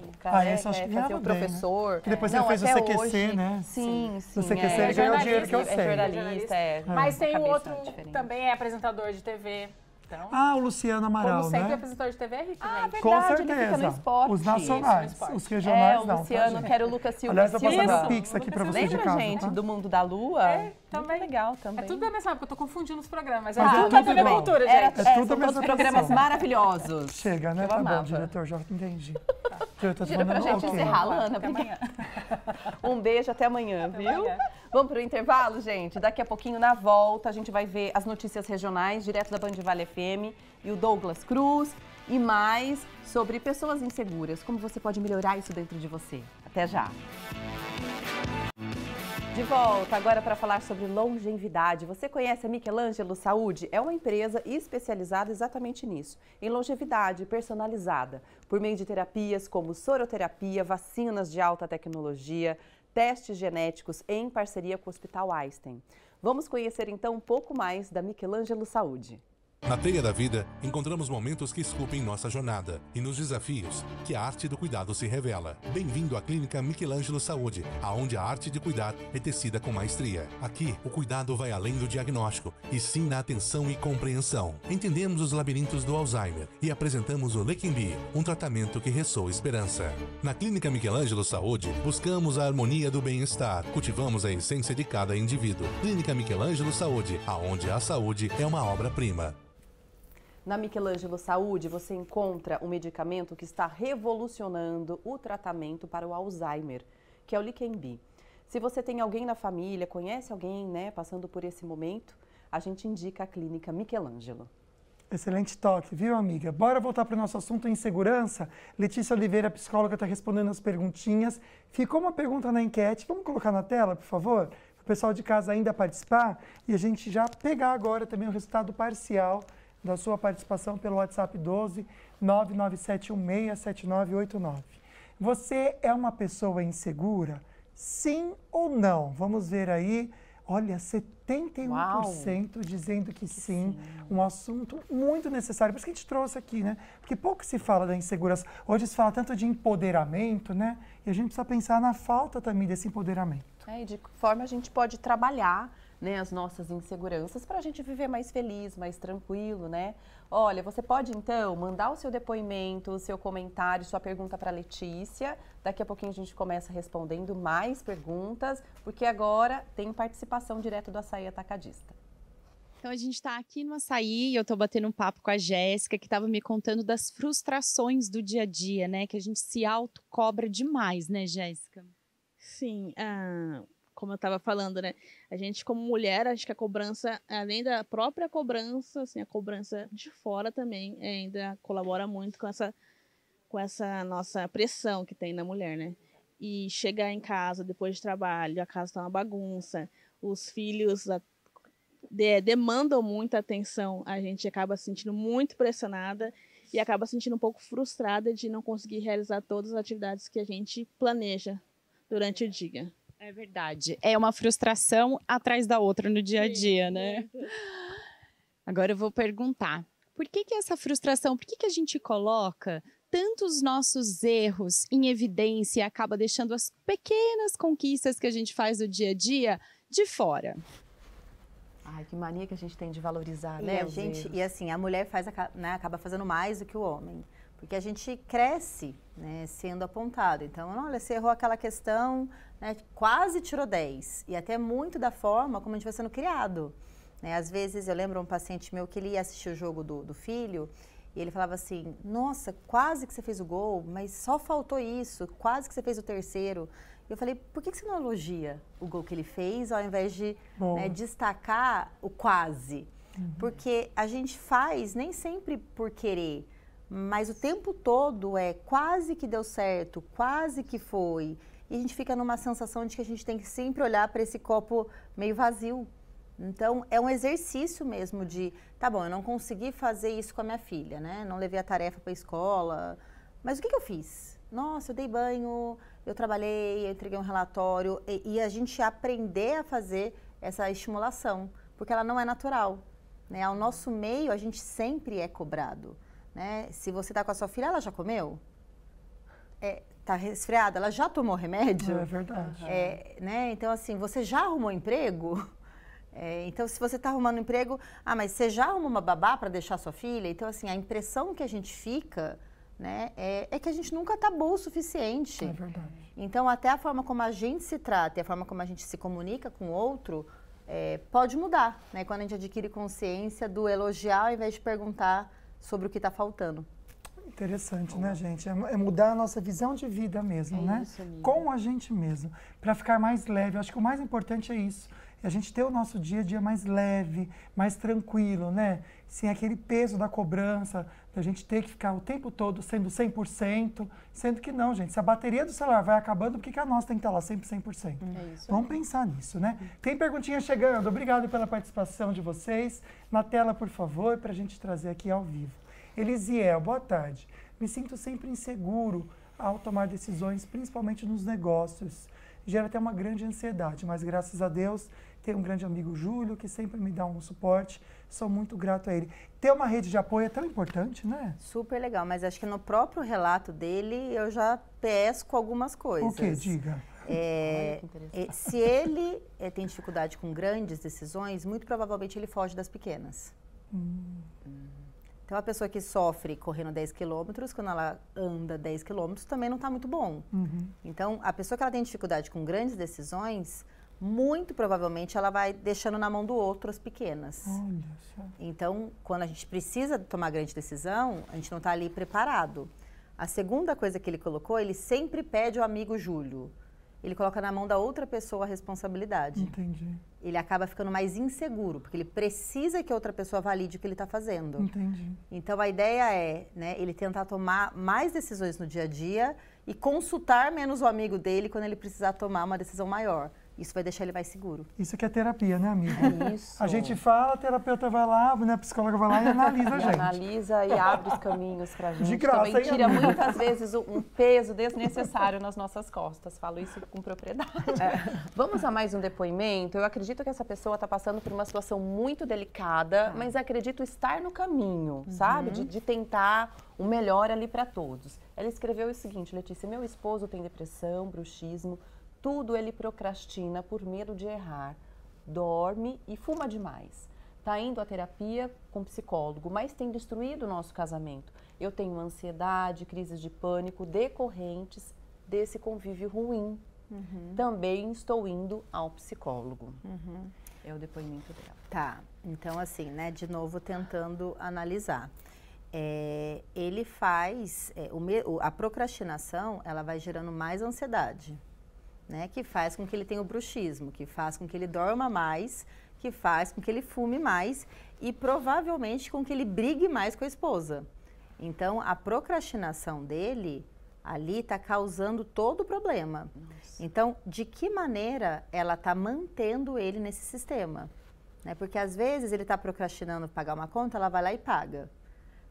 Esse acho que fazia o professor. Né? Que depois ele fez o CQC, né? Sim. O CQC ele ganhou dinheiro que eu sei. É jornalista, Mas tem o outro, também é apresentador de TV. Então, o Luciano Amaral, como sempre, né? apresentador de TV é rico, verdade, com certeza. Ele fica no esporte. Os nacionais, os regionais não. O Luciano, que era o Lucas Silva. Aliás, eu vou passar no Pix aqui pra vocês de casa. Lembra, gente, do Mundo da Lua? Também. Legal também. É tudo da mesma época, eu tô confundindo os programas. Mas é tudo da TV Cultura, gente. É tudo a mesma todos programas maravilhosos. Chega, né? Tá bom, diretor, já entendi. Tira pra gente encerrar, Lana. Até amanhã. Um beijo, até amanhã, viu? Vamos pro intervalo, gente? Daqui a pouquinho, na volta, a gente vai ver as notícias regionais, direto da Band Vale FM, e o Douglas Cruz, e mais sobre pessoas inseguras, como você pode melhorar isso dentro de você. Até já! De volta agora para falar sobre longevidade. Você conhece a Michelangelo Saúde? É uma empresa especializada exatamente nisso, em longevidade personalizada, por meio de terapias como soroterapia, vacinas de alta tecnologia, testes genéticos em parceria com o Hospital Einstein. Vamos conhecer então um pouco mais da Michelangelo Saúde. Na trilha da vida, encontramos momentos que esculpem nossa jornada e nos desafios que a arte do cuidado se revela. Bem-vindo à Clínica Michelangelo Saúde, aonde a arte de cuidar é tecida com maestria. Aqui, o cuidado vai além do diagnóstico, e sim na atenção e compreensão. Entendemos os labirintos do Alzheimer e apresentamos o Leqembi, um tratamento que ressoa esperança. Na Clínica Michelangelo Saúde, buscamos a harmonia do bem-estar, cultivamos a essência de cada indivíduo. Clínica Michelangelo Saúde, aonde a saúde é uma obra-prima. Na Michelangelo Saúde, você encontra um medicamento que está revolucionando o tratamento para o Alzheimer, que é o Leqembi. Se você tem alguém na família, conhece alguém, né, passando por esse momento, a gente indica a Clínica Michelangelo. Excelente toque, viu, amiga? Bora voltar para o nosso assunto insegurança? Letícia Oliveira, psicóloga, está respondendo as perguntinhas. Ficou uma pergunta na enquete, vamos colocar na tela, por favor? Para o pessoal de casa ainda participar e a gente já pegar agora também o resultado parcial da sua participação pelo WhatsApp 12 997167989. Você é uma pessoa insegura? Sim ou não? Vamos ver aí. Olha, 71% dizendo que sim. Um assunto muito necessário. Por isso que a gente trouxe aqui, né? Porque pouco se fala da insegurança. Hoje se fala tanto de empoderamento, né? E a gente precisa pensar na falta também desse empoderamento. E de que forma a gente pode trabalhar, né, as nossas inseguranças para a gente viver mais feliz, mais tranquilo, né? Olha, você pode então mandar o seu depoimento, o seu comentário, sua pergunta para a Letícia. Daqui a pouquinho a gente começa respondendo mais perguntas, porque agora tem participação direto do Açaí Atacadista. Então a gente está aqui no Açaí e eu estou batendo um papo com a Jéssica, que estava me contando das frustrações do dia a dia, né? Que a gente se autocobra demais, né, Jéssica? Sim, como eu estava falando, né? A gente, como mulher, acho que a cobrança, além da própria cobrança, assim, a cobrança de fora também ainda colabora muito com essa nossa pressão que tem na mulher, né? E chegar em casa depois de trabalho, a casa está uma bagunça, os filhos demandam muita atenção, a gente acaba se sentindo muito pressionada e acaba se sentindo um pouco frustrada de não conseguir realizar todas as atividades que a gente planeja durante o dia. É verdade. É uma frustração atrás da outra no dia a dia, né? Agora eu vou perguntar, por que essa frustração, por que a gente coloca tantos nossos erros em evidência e acaba deixando as pequenas conquistas que a gente faz no dia a dia de fora? Ai, que mania que a gente tem de valorizar, né? E assim, a mulher acaba fazendo mais do que o homem. Porque a gente cresce, né, sendo apontado. Então, olha, você errou aquela questão, né, quase tirou 10. E até muito da forma como a gente vai sendo criado. Né? Às vezes, eu lembro um paciente meu que ele ia assistir o jogo do filho e ele falava assim, nossa, quase que você fez o gol, mas só faltou isso, quase que você fez o terceiro. Eu falei, por que você não elogia o gol que ele fez, ao invés de destacar o quase? Porque a gente faz nem sempre por querer, mas o tempo todo é quase que deu certo, quase que foi. E a gente fica numa sensação de que a gente tem que sempre olhar para esse copo meio vazio. Então, é um exercício mesmo de, tá bom, eu não consegui fazer isso com a minha filha, né? Não levei a tarefa para a escola, mas o que eu fiz? Nossa, eu dei banho, eu trabalhei, eu entreguei um relatório. E a gente aprender a fazer essa estimulação, porque ela não é natural. Né? Ao nosso meio, a gente sempre é cobrado. Né? Se você está com a sua filha, ela já comeu? Está resfriada? Ela já tomou remédio? É verdade. Né? Então, assim, você já arrumou emprego? Então, se você está arrumando emprego, mas você já arrumou uma babá para deixar sua filha? Então, assim, a impressão que a gente fica, né, é que a gente nunca está boa o suficiente. É verdade. Então, até a forma como a gente se trata e a forma como a gente se comunica com o outro pode mudar, né? Quando a gente adquire consciência do elogiar ao invés de perguntar sobre o que está faltando. Interessante, né, gente? É mudar a nossa visão de vida mesmo, né? Isso, amiga. Com a gente mesmo, para ficar mais leve. Eu acho que o mais importante é isso. É a gente ter o nosso dia a dia mais leve, mais tranquilo, né? Sem aquele peso da cobrança, da gente ter que ficar o tempo todo sendo 100%, sendo que não, gente. Se a bateria do celular vai acabando, por que a nossa tem que estar lá sempre 100%? Vamos pensar nisso, né? Tem perguntinha chegando. Obrigado pela participação de vocês. Na tela, por favor, para a gente trazer aqui ao vivo. Elisiel, boa tarde. Me sinto sempre inseguro ao tomar decisões, principalmente nos negócios. Gera até uma grande ansiedade, mas graças a Deus tenho um grande amigo, Júlio, que sempre me dá um suporte. Sou muito grato a ele. Ter uma rede de apoio é tão importante, né? Super legal, mas acho que no próprio relato dele eu já pesco algumas coisas. O quê? Diga. Se ele tem dificuldade com grandes decisões, muito provavelmente ele foge das pequenas. Então, a pessoa que sofre correndo 10 quilômetros, quando ela anda 10 quilômetros, também não está muito bom. Então, a pessoa que ela tem dificuldade com grandes decisões, muito provavelmente ela vai deixando na mão do outro as pequenas. Olha só. Então, quando a gente precisa tomar grande decisão, a gente não está ali preparado. A segunda coisa que ele colocou, ele sempre pede ao amigo Júlio. Ele coloca na mão da outra pessoa a responsabilidade. Entendi. Ele acaba ficando mais inseguro, porque ele precisa que a outra pessoa valide o que ele está fazendo. Entendi. Então, a ideia é, né, ele tentar tomar mais decisões no dia a dia e consultar menos o amigo dele quando ele precisar tomar uma decisão maior. Isso vai deixar ele mais seguro. Isso que é terapia, né, amiga? É isso. A gente fala, a terapeuta vai lá, né, a psicóloga vai lá e analisa a gente. Analisa e abre os caminhos pra gente. De graça, também tira amiga? muitas vezes um peso desnecessário nas nossas costas. Falo isso com propriedade. Vamos a mais um depoimento. Eu acredito que essa pessoa está passando por uma situação muito delicada, mas acredito estar no caminho, sabe? De tentar o melhor ali para todos. Ela escreveu o seguinte, Letícia, meu esposo tem depressão, bruxismo, tudo ele procrastina por medo de errar, dorme e fuma demais. Está indo à terapia com psicólogo, mas tem destruído o nosso casamento. Eu tenho ansiedade, crises de pânico decorrentes desse convívio ruim. Também estou indo ao psicólogo. É o depoimento dela. Tá, então assim, né, de novo tentando analisar. Ele faz, a procrastinação, ela vai gerando mais ansiedade, né, que faz com que ele tenha o bruxismo, que faz com que ele dorma mais, que faz com que ele fume mais e provavelmente com que ele brigue mais com a esposa. Então, a procrastinação dele ali está causando todo o problema. Nossa. Então, de que maneira ela está mantendo ele nesse sistema? Né? Porque às vezes ele está procrastinando pagar uma conta, ela vai lá e paga.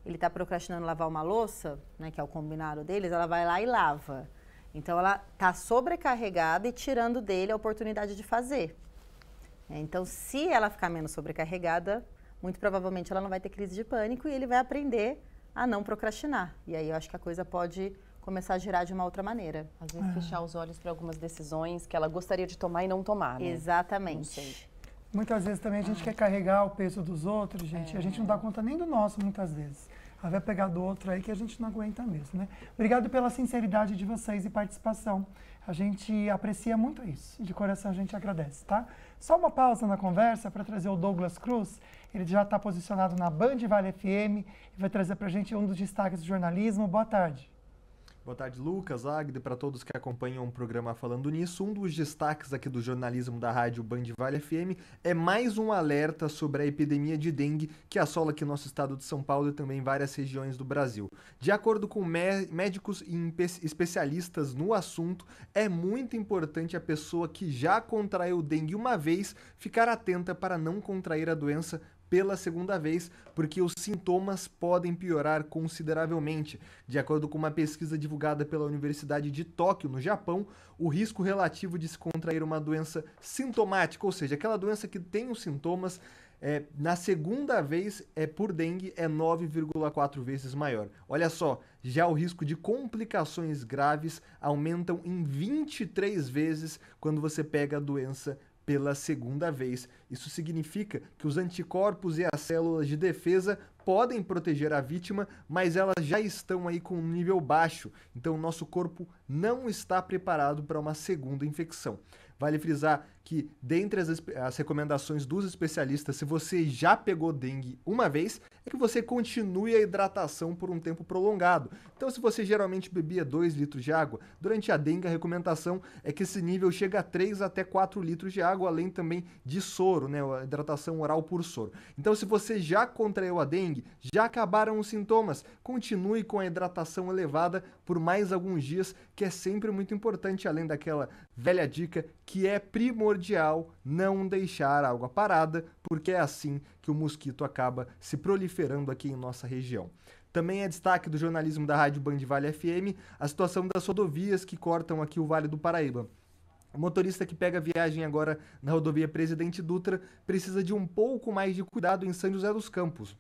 Ele está procrastinando lavar uma louça, né, que é o combinado deles, ela vai lá e lava. Então, ela está sobrecarregada e tirando dele a oportunidade de fazer. Então, se ela ficar menos sobrecarregada, muito provavelmente ela não vai ter crise de pânico e ele vai aprender a não procrastinar. E aí eu acho que a coisa pode começar a girar de uma outra maneira. Às vezes fechar os olhos para algumas decisões que ela gostaria de tomar e não tomar, né? Exatamente. Muitas vezes também a gente quer carregar o peso dos outros, gente, e a gente não dá conta nem do nosso, muitas vezes. Aí vai pegar do outro aí que a gente não aguenta mesmo, né? Obrigado pela sinceridade de vocês e participação. A gente aprecia muito isso. De coração a gente agradece, tá? Só uma pausa na conversa para trazer o Douglas Cruz. Ele já está posicionado na Band Vale FM e vai trazer para a gente um dos destaques do jornalismo. Boa tarde. Boa tarde, Lucas, Agde, para todos que acompanham o programa Falando Nisso. Um dos destaques aqui do jornalismo da rádio Band Vale FM é mais um alerta sobre a epidemia de dengue que assola aqui nosso estado de São Paulo e também várias regiões do Brasil. De acordo com médicos e especialistas no assunto, é muito importante a pessoa que já contraiu dengue uma vez ficar atenta para não contrair a doença pela segunda vez, porque os sintomas podem piorar consideravelmente. De acordo com uma pesquisa divulgada pela Universidade de Tóquio, no Japão, o risco relativo de se contrair uma doença sintomática, ou seja, aquela doença que tem os sintomas, na segunda vez por dengue é 9,4 vezes maior. Olha só, já o risco de complicações graves aumentam em 23 vezes quando você pega a doença pela segunda vez. Isso significa que os anticorpos e as células de defesa podem proteger a vítima, mas elas já estão aí com um nível baixo, então o nosso corpo não está preparado para uma segunda infecção. Vale frisar que, dentre as recomendações dos especialistas, se você já pegou dengue uma vez, é que você continue a hidratação por um tempo prolongado. Então, se você geralmente bebia 2 litros de água, durante a dengue a recomendação é que esse nível chegue a 3 até 4 litros de água, além também de soro, né, a hidratação oral por soro. Então, se você já contraiu a dengue, já acabaram os sintomas, continue com a hidratação elevada por mais alguns dias, que é sempre muito importante, além daquela velha dica que é primordial não deixar a água parada, porque é assim que o mosquito acaba se proliferando aqui em nossa região. Também é destaque do jornalismo da Rádio Band Vale FM a situação das rodovias que cortam aqui o Vale do Paraíba. O motorista que pega viagem agora na rodovia Presidente Dutra precisa de um pouco mais de cuidado em São José dos Campos.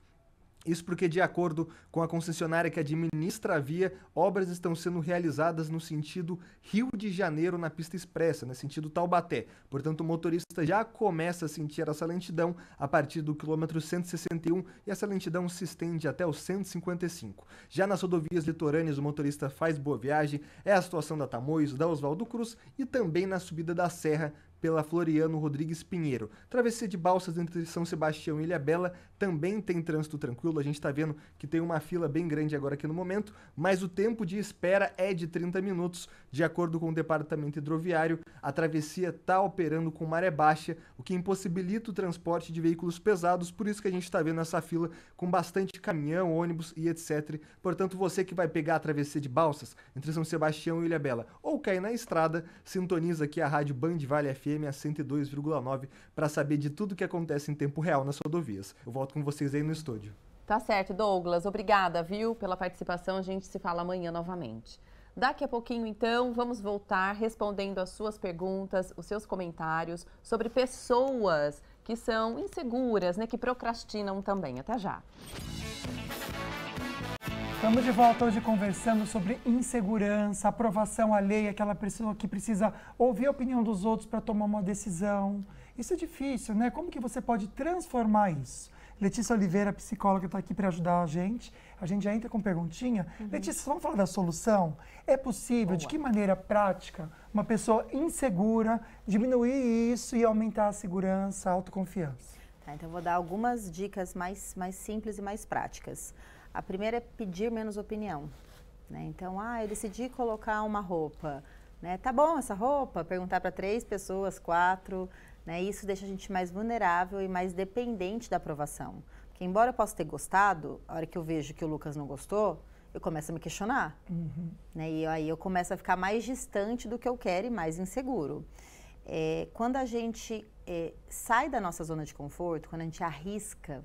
Isso porque, de acordo com a concessionária que administra a via, obras estão sendo realizadas no sentido Rio de Janeiro na pista expressa, no sentido Taubaté. Portanto, o motorista já começa a sentir essa lentidão a partir do quilômetro 161 e essa lentidão se estende até o 155. Já nas rodovias litorâneas, o motorista faz boa viagem, é a situação da Tamoios, da Oswaldo Cruz e também na subida da Serra pela Floriano Rodrigues Pinheiro. Travessia de Balsas entre São Sebastião e Ilhabela também tem trânsito tranquilo. A gente está vendo que tem uma fila bem grande agora aqui no momento, mas o tempo de espera é de 30 minutos. De acordo com o Departamento Hidroviário, a travessia está operando com maré baixa, o que impossibilita o transporte de veículos pesados, por isso que a gente está vendo essa fila com bastante caminhão, ônibus e etc. Portanto, você que vai pegar a travessia de Balsas entre São Sebastião e Ilhabela ou cair na estrada, sintoniza aqui a Rádio Band Vale FM a 102,9 para saber de tudo que acontece em tempo real nas rodovias. Eu volto com vocês aí no estúdio. Tá certo, Douglas. Obrigada, viu, pela participação. A gente se fala amanhã novamente. Daqui a pouquinho, então, vamos voltar respondendo as suas perguntas, os seus comentários sobre pessoas que são inseguras, né, que procrastinam também. Até já. Estamos de volta hoje conversando sobre insegurança, aprovação alheia, aquela pessoa que precisa ouvir a opinião dos outros para tomar uma decisão. Isso é difícil, né? Como que você pode transformar isso? Letícia Oliveira, psicóloga, está aqui para ajudar a gente. A gente já entra com perguntinha. Letícia, vamos falar da solução? É possível, de que maneira prática, uma pessoa insegura diminuir isso e aumentar a segurança, a autoconfiança? Tá, então eu vou dar algumas dicas mais simples e mais práticas. A primeira é pedir menos opinião. Né? Então, eu decidi colocar uma roupa. Né? Tá bom essa roupa? Perguntar para 3 pessoas, 4... Né? Isso deixa a gente mais vulnerável e mais dependente da aprovação. Porque embora eu possa ter gostado, a hora que eu vejo que o Lucas não gostou, eu começo a me questionar. Né? E aí eu começo a ficar mais distante do que eu quero e mais inseguro. Quando a gente sai da nossa zona de conforto, quando a gente arrisca,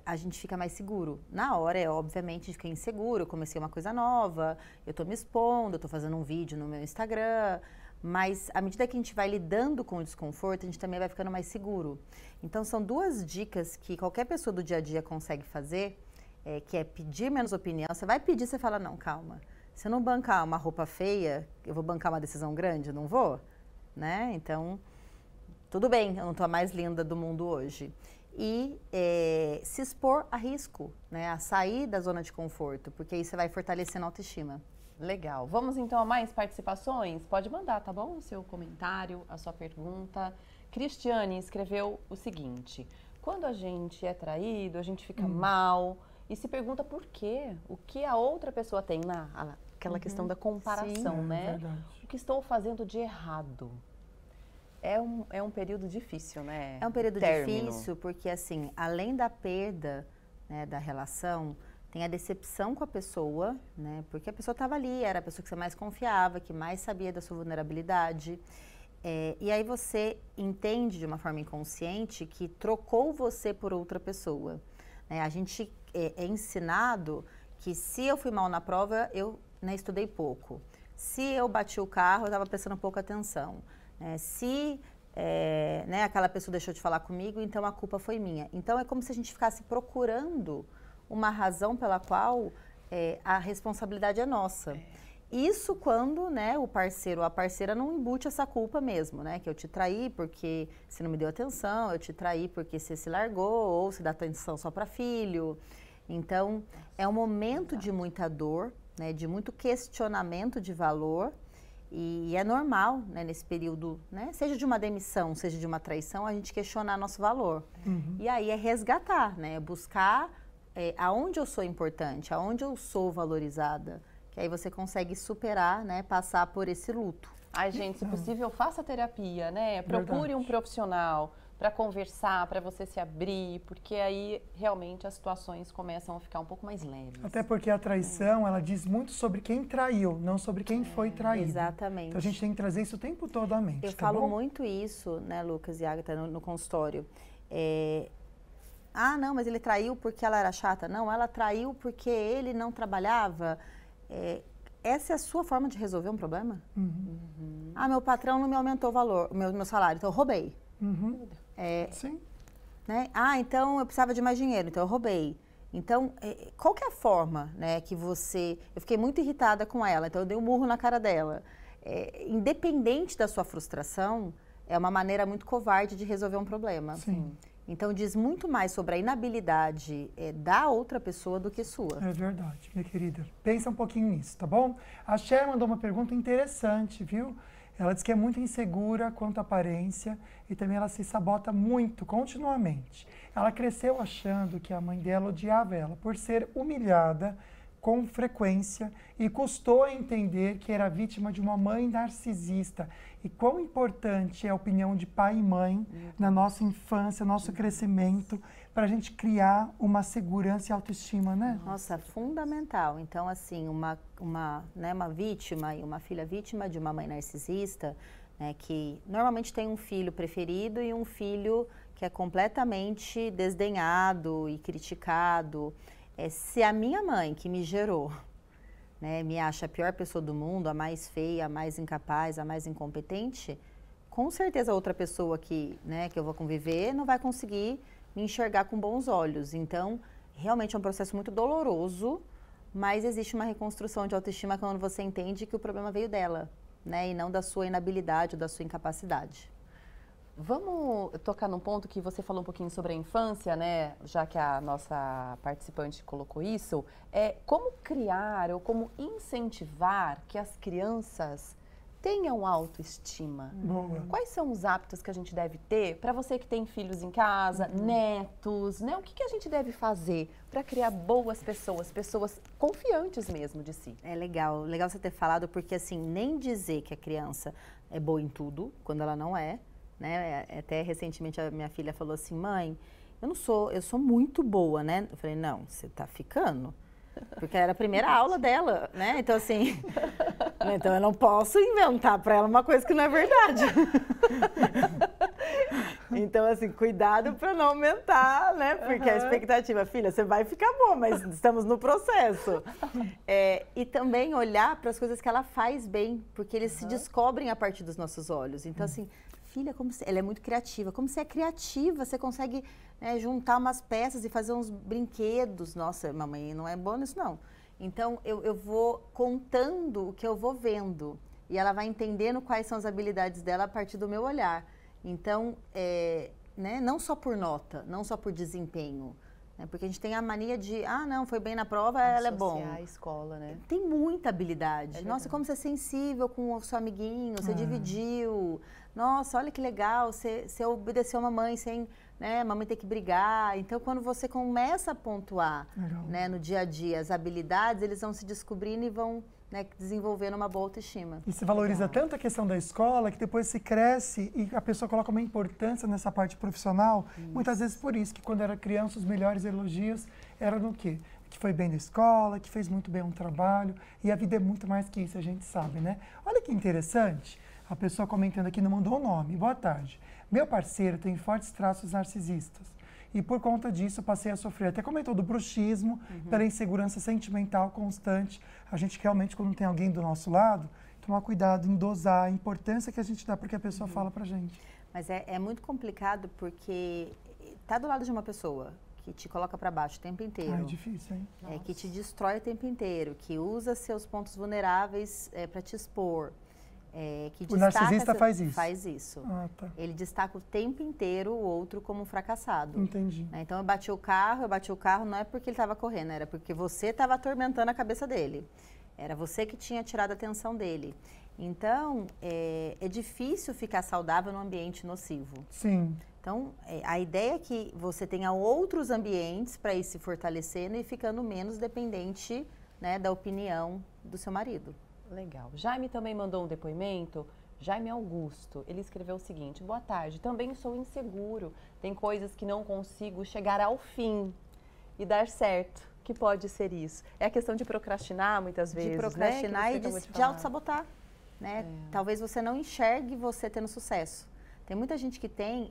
a gente fica mais seguro. Na hora, obviamente, fiquei inseguro, eu comecei uma coisa nova, eu estou me expondo, eu estou fazendo um vídeo no meu Instagram, mas à medida que a gente vai lidando com o desconforto, a gente também vai ficando mais seguro. Então, são 2 dicas que qualquer pessoa do dia a dia consegue fazer, que é pedir menos opinião. Você vai pedir, você fala, não, calma, se eu não bancar uma roupa feia, eu vou bancar uma decisão grande? Não vou? Né? Então, tudo bem, eu não estou a mais linda do mundo hoje. E se expor a risco, né? A sair da zona de conforto, porque aí você vai fortalecendo a autoestima. Legal. Vamos então a mais participações? Pode mandar, tá bom? O seu comentário, a sua pergunta. Cristiane escreveu o seguinte: quando a gente é traído, a gente fica mal e se pergunta por quê? O que a outra pessoa tem aquela questão da comparação, né? O que estou fazendo de errado? É um período difícil, né? É um período difícil porque, assim, além da perda, né, da relação, tem a decepção com a pessoa, né? Porque a pessoa estava ali, era a pessoa que você mais confiava, que mais sabia da sua vulnerabilidade. E aí você entende de uma forma inconsciente que trocou você por outra pessoa. Né? A gente é ensinado que se eu fui mal na prova, eu estudei pouco. Se eu bati o carro, eu estava prestando pouca atenção. Se aquela pessoa deixou de falar comigo, então a culpa foi minha. Então é como se a gente ficasse procurando uma razão pela qual a responsabilidade é nossa. Isso quando, né, o parceiro ou a parceira não embute essa culpa mesmo, né? Que eu te traí porque você não me deu atenção, eu te traí porque você se largou, ou se dá atenção só para filho. Então, é um momento de muita dor, né, de muito questionamento de valor. E é normal, né, nesse período, né, seja de uma demissão, seja de uma traição, a gente questionar nosso valor. E aí é resgatar, né, buscar aonde eu sou importante, aonde eu sou valorizada, que aí você consegue superar, né, passar por esse luto. Ai, gente, se possível, faça terapia, né? Procure um profissional para conversar, para você se abrir, porque aí realmente as situações começam a ficar um pouco mais leves. Até porque a traição, ela diz muito sobre quem traiu, não sobre quem foi traído. Exatamente. Então a gente tem que trazer isso o tempo todo à mente. Eu falo muito isso, né, Lucas e Agatha, no consultório. Não, mas ele traiu porque ela era chata. Não, ela traiu porque ele não trabalhava. Essa é a sua forma de resolver um problema? Meu patrão não me aumentou o valor, meu salário, então eu roubei. Sim. Né? Então eu precisava de mais dinheiro, então eu roubei. Então, qual que é a forma, né, que você... Eu fiquei muito irritada com ela, então eu dei um murro na cara dela. Independente da sua frustração, é uma maneira muito covarde de resolver um problema. Sim. Então, diz muito mais sobre a inabilidade da outra pessoa do que sua. É verdade, minha querida. Pensa um pouquinho nisso, tá bom? A Cher mandou uma pergunta interessante, viu? Ela diz que é muito insegura quanto à aparência e também ela se sabota muito, continuamente. Ela cresceu achando que a mãe dela odiava ela por ser humilhada com frequência e custou a entender que era vítima de uma mãe narcisista. E quão importante é a opinião de pai e mãe na nossa infância, nosso crescimento, para a gente criar uma segurança e autoestima, né? Nossa, fundamental. Então, assim, uma vítima e uma filha vítima de uma mãe narcisista, né, que normalmente tem um filho preferido e um filho que é completamente desdenhado e criticado. Se a minha mãe, que me gerou, né, me acha a pior pessoa do mundo, a mais feia, a mais incapaz, a mais incompetente, com certeza a outra pessoa que eu vou conviver não vai conseguir me enxergar com bons olhos. Então, realmente é um processo muito doloroso, mas existe uma reconstrução de autoestima quando você entende que o problema veio dela, né, e não da sua inabilidade ou da sua incapacidade. Vamos tocar num ponto que você falou um pouquinho sobre a infância, né? Já que a nossa participante colocou isso. Como criar ou como incentivar que as crianças tenham autoestima? Boa. Quais são os hábitos que a gente deve ter para você que tem filhos em casa, netos, né? O que a gente deve fazer para criar boas pessoas, pessoas confiantes mesmo de si? É legal você ter falado, porque assim, nem dizer que a criança é boa em tudo, quando ela não é, né? Até recentemente a minha filha falou assim, mãe, eu sou muito boa, né? Eu falei, não, você tá ficando. Porque era a primeira aula dela, né? Então, assim, então eu não posso inventar para ela uma coisa que não é verdade. Então, assim, cuidado para não aumentar, né? Porque a expectativa, filha, você vai ficar boa, mas estamos no processo. E também olhar para as coisas que ela faz bem, porque eles se descobrem a partir dos nossos olhos. Então, assim, filha, ela é muito criativa. Como você é criativa, você consegue juntar umas peças e fazer uns brinquedos. Nossa, mamãe não é boa nisso, não. Então, eu vou contando o que eu vou vendo. E ela vai entendendo quais são as habilidades dela a partir do meu olhar. Então, né, não só por nota, não só por desempenho. Né, porque a gente tem a mania de, não, foi bem na prova, ela é bom. A escola, né? Tem muita habilidade. Nossa, como você é sensível com o seu amiguinho, você dividiu. Nossa, olha que legal, você obedeceu a mamãe sem, né, a mamãe ter que brigar. Então, quando você começa a pontuar, né, no dia a dia as habilidades, eles vão se descobrindo e vão, né, desenvolvendo uma boa autoestima. E se valoriza tanto a questão da escola que depois se cresce e a pessoa coloca uma importância nessa parte profissional. Muitas vezes por isso que quando era criança os melhores elogios eram no quê? Que foi bem na escola, que fez muito bem um trabalho. E a vida é muito mais que isso, a gente sabe, né? Olha que interessante. A pessoa comentando aqui não mandou o nome. Boa tarde. Meu parceiro tem fortes traços narcisistas. E por conta disso eu passei a sofrer. Até comentou do bruxismo, pela insegurança sentimental constante. A gente realmente, quando tem alguém do nosso lado, tomar cuidado em dosar a importância que a gente dá porque a pessoa fala pra gente. Mas é muito complicado porque tá do lado de uma pessoa que te coloca para baixo o tempo inteiro. É difícil, hein? Que te destrói o tempo inteiro, que usa seus pontos vulneráveis para te expor. Que o narcisista faz isso? Faz isso. Tá. Ele destaca o tempo inteiro o outro como um fracassado. Entendi. Né? Então, eu bati o carro não é porque ele estava correndo, era porque você estava atormentando a cabeça dele. Era você que tinha tirado a atenção dele. Então, é difícil ficar saudável num ambiente nocivo. Sim. Então, a ideia é que você tenha outros ambientes para ir se fortalecendo e ficando menos dependente, né, da opinião do seu marido. Legal. Jaime também mandou um depoimento. Jaime Augusto, ele escreveu o seguinte: boa tarde, também sou inseguro. Tem coisas que não consigo chegar ao fim e dar certo. Que pode ser isso? É a questão de procrastinar muitas vezes, de procrastinar, né? E de autossabotar. Né? Talvez você não enxergue você tendo sucesso. Tem muita gente que tem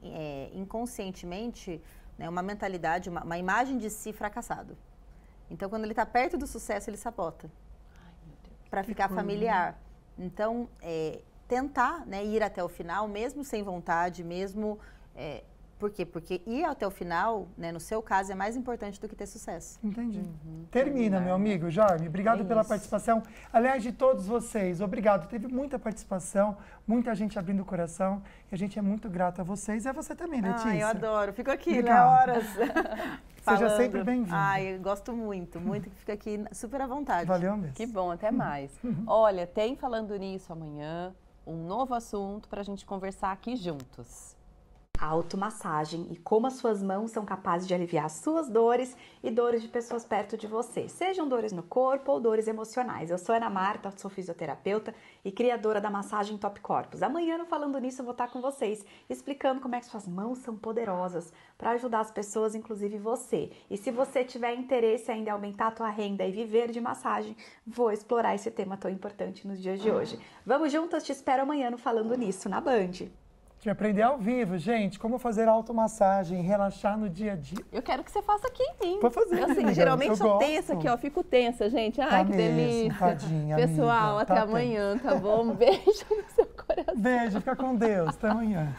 inconscientemente, né, uma mentalidade, uma imagem de si fracassado. Então, quando ele está perto do sucesso, ele sabota. Para ficar familiar. Então, tentar, né, ir até o final, mesmo sem vontade, mesmo... por quê? Porque ir até o final, né, no seu caso, é mais importante do que ter sucesso. Entendi. Termina, meu amigo Jaime. Obrigado pela participação. Aliás, de todos vocês, obrigado. Teve muita participação, muita gente abrindo o coração. E a gente é muito grato a vocês e a você também, Letícia. Eu adoro. Fico aqui, né, horas. Seja sempre bem-vindo. Eu gosto muito, que fica aqui super à vontade. Valeu mesmo. Que bom, até mais. Olha, tem Falando Nisso amanhã, um novo assunto para a gente conversar aqui juntos. A automassagem e como as suas mãos são capazes de aliviar suas dores e dores de pessoas perto de você, sejam dores no corpo ou dores emocionais. Eu sou Ana Marta, sou fisioterapeuta e criadora da massagem Top Corpus. Amanhã, no Falando Nisso, eu vou estar com vocês, explicando como é que suas mãos são poderosas para ajudar as pessoas, inclusive você. E se você tiver interesse ainda em aumentar a tua renda e viver de massagem, vou explorar esse tema tão importante nos dias de hoje. Vamos juntas, te espero amanhã no Falando Nisso, na Band. De aprender ao vivo, gente, como fazer automassagem, relaxar no dia a dia. Eu quero que você faça aqui em mim. Vou fazer. Eu, assim, geralmente sou tensa aqui, ó, fico tensa, gente. Ai, que delícia. Tadinha, pessoal, amiga, até amanhã, tá bom? Um beijo no seu coração. Beijo, fica com Deus, até amanhã.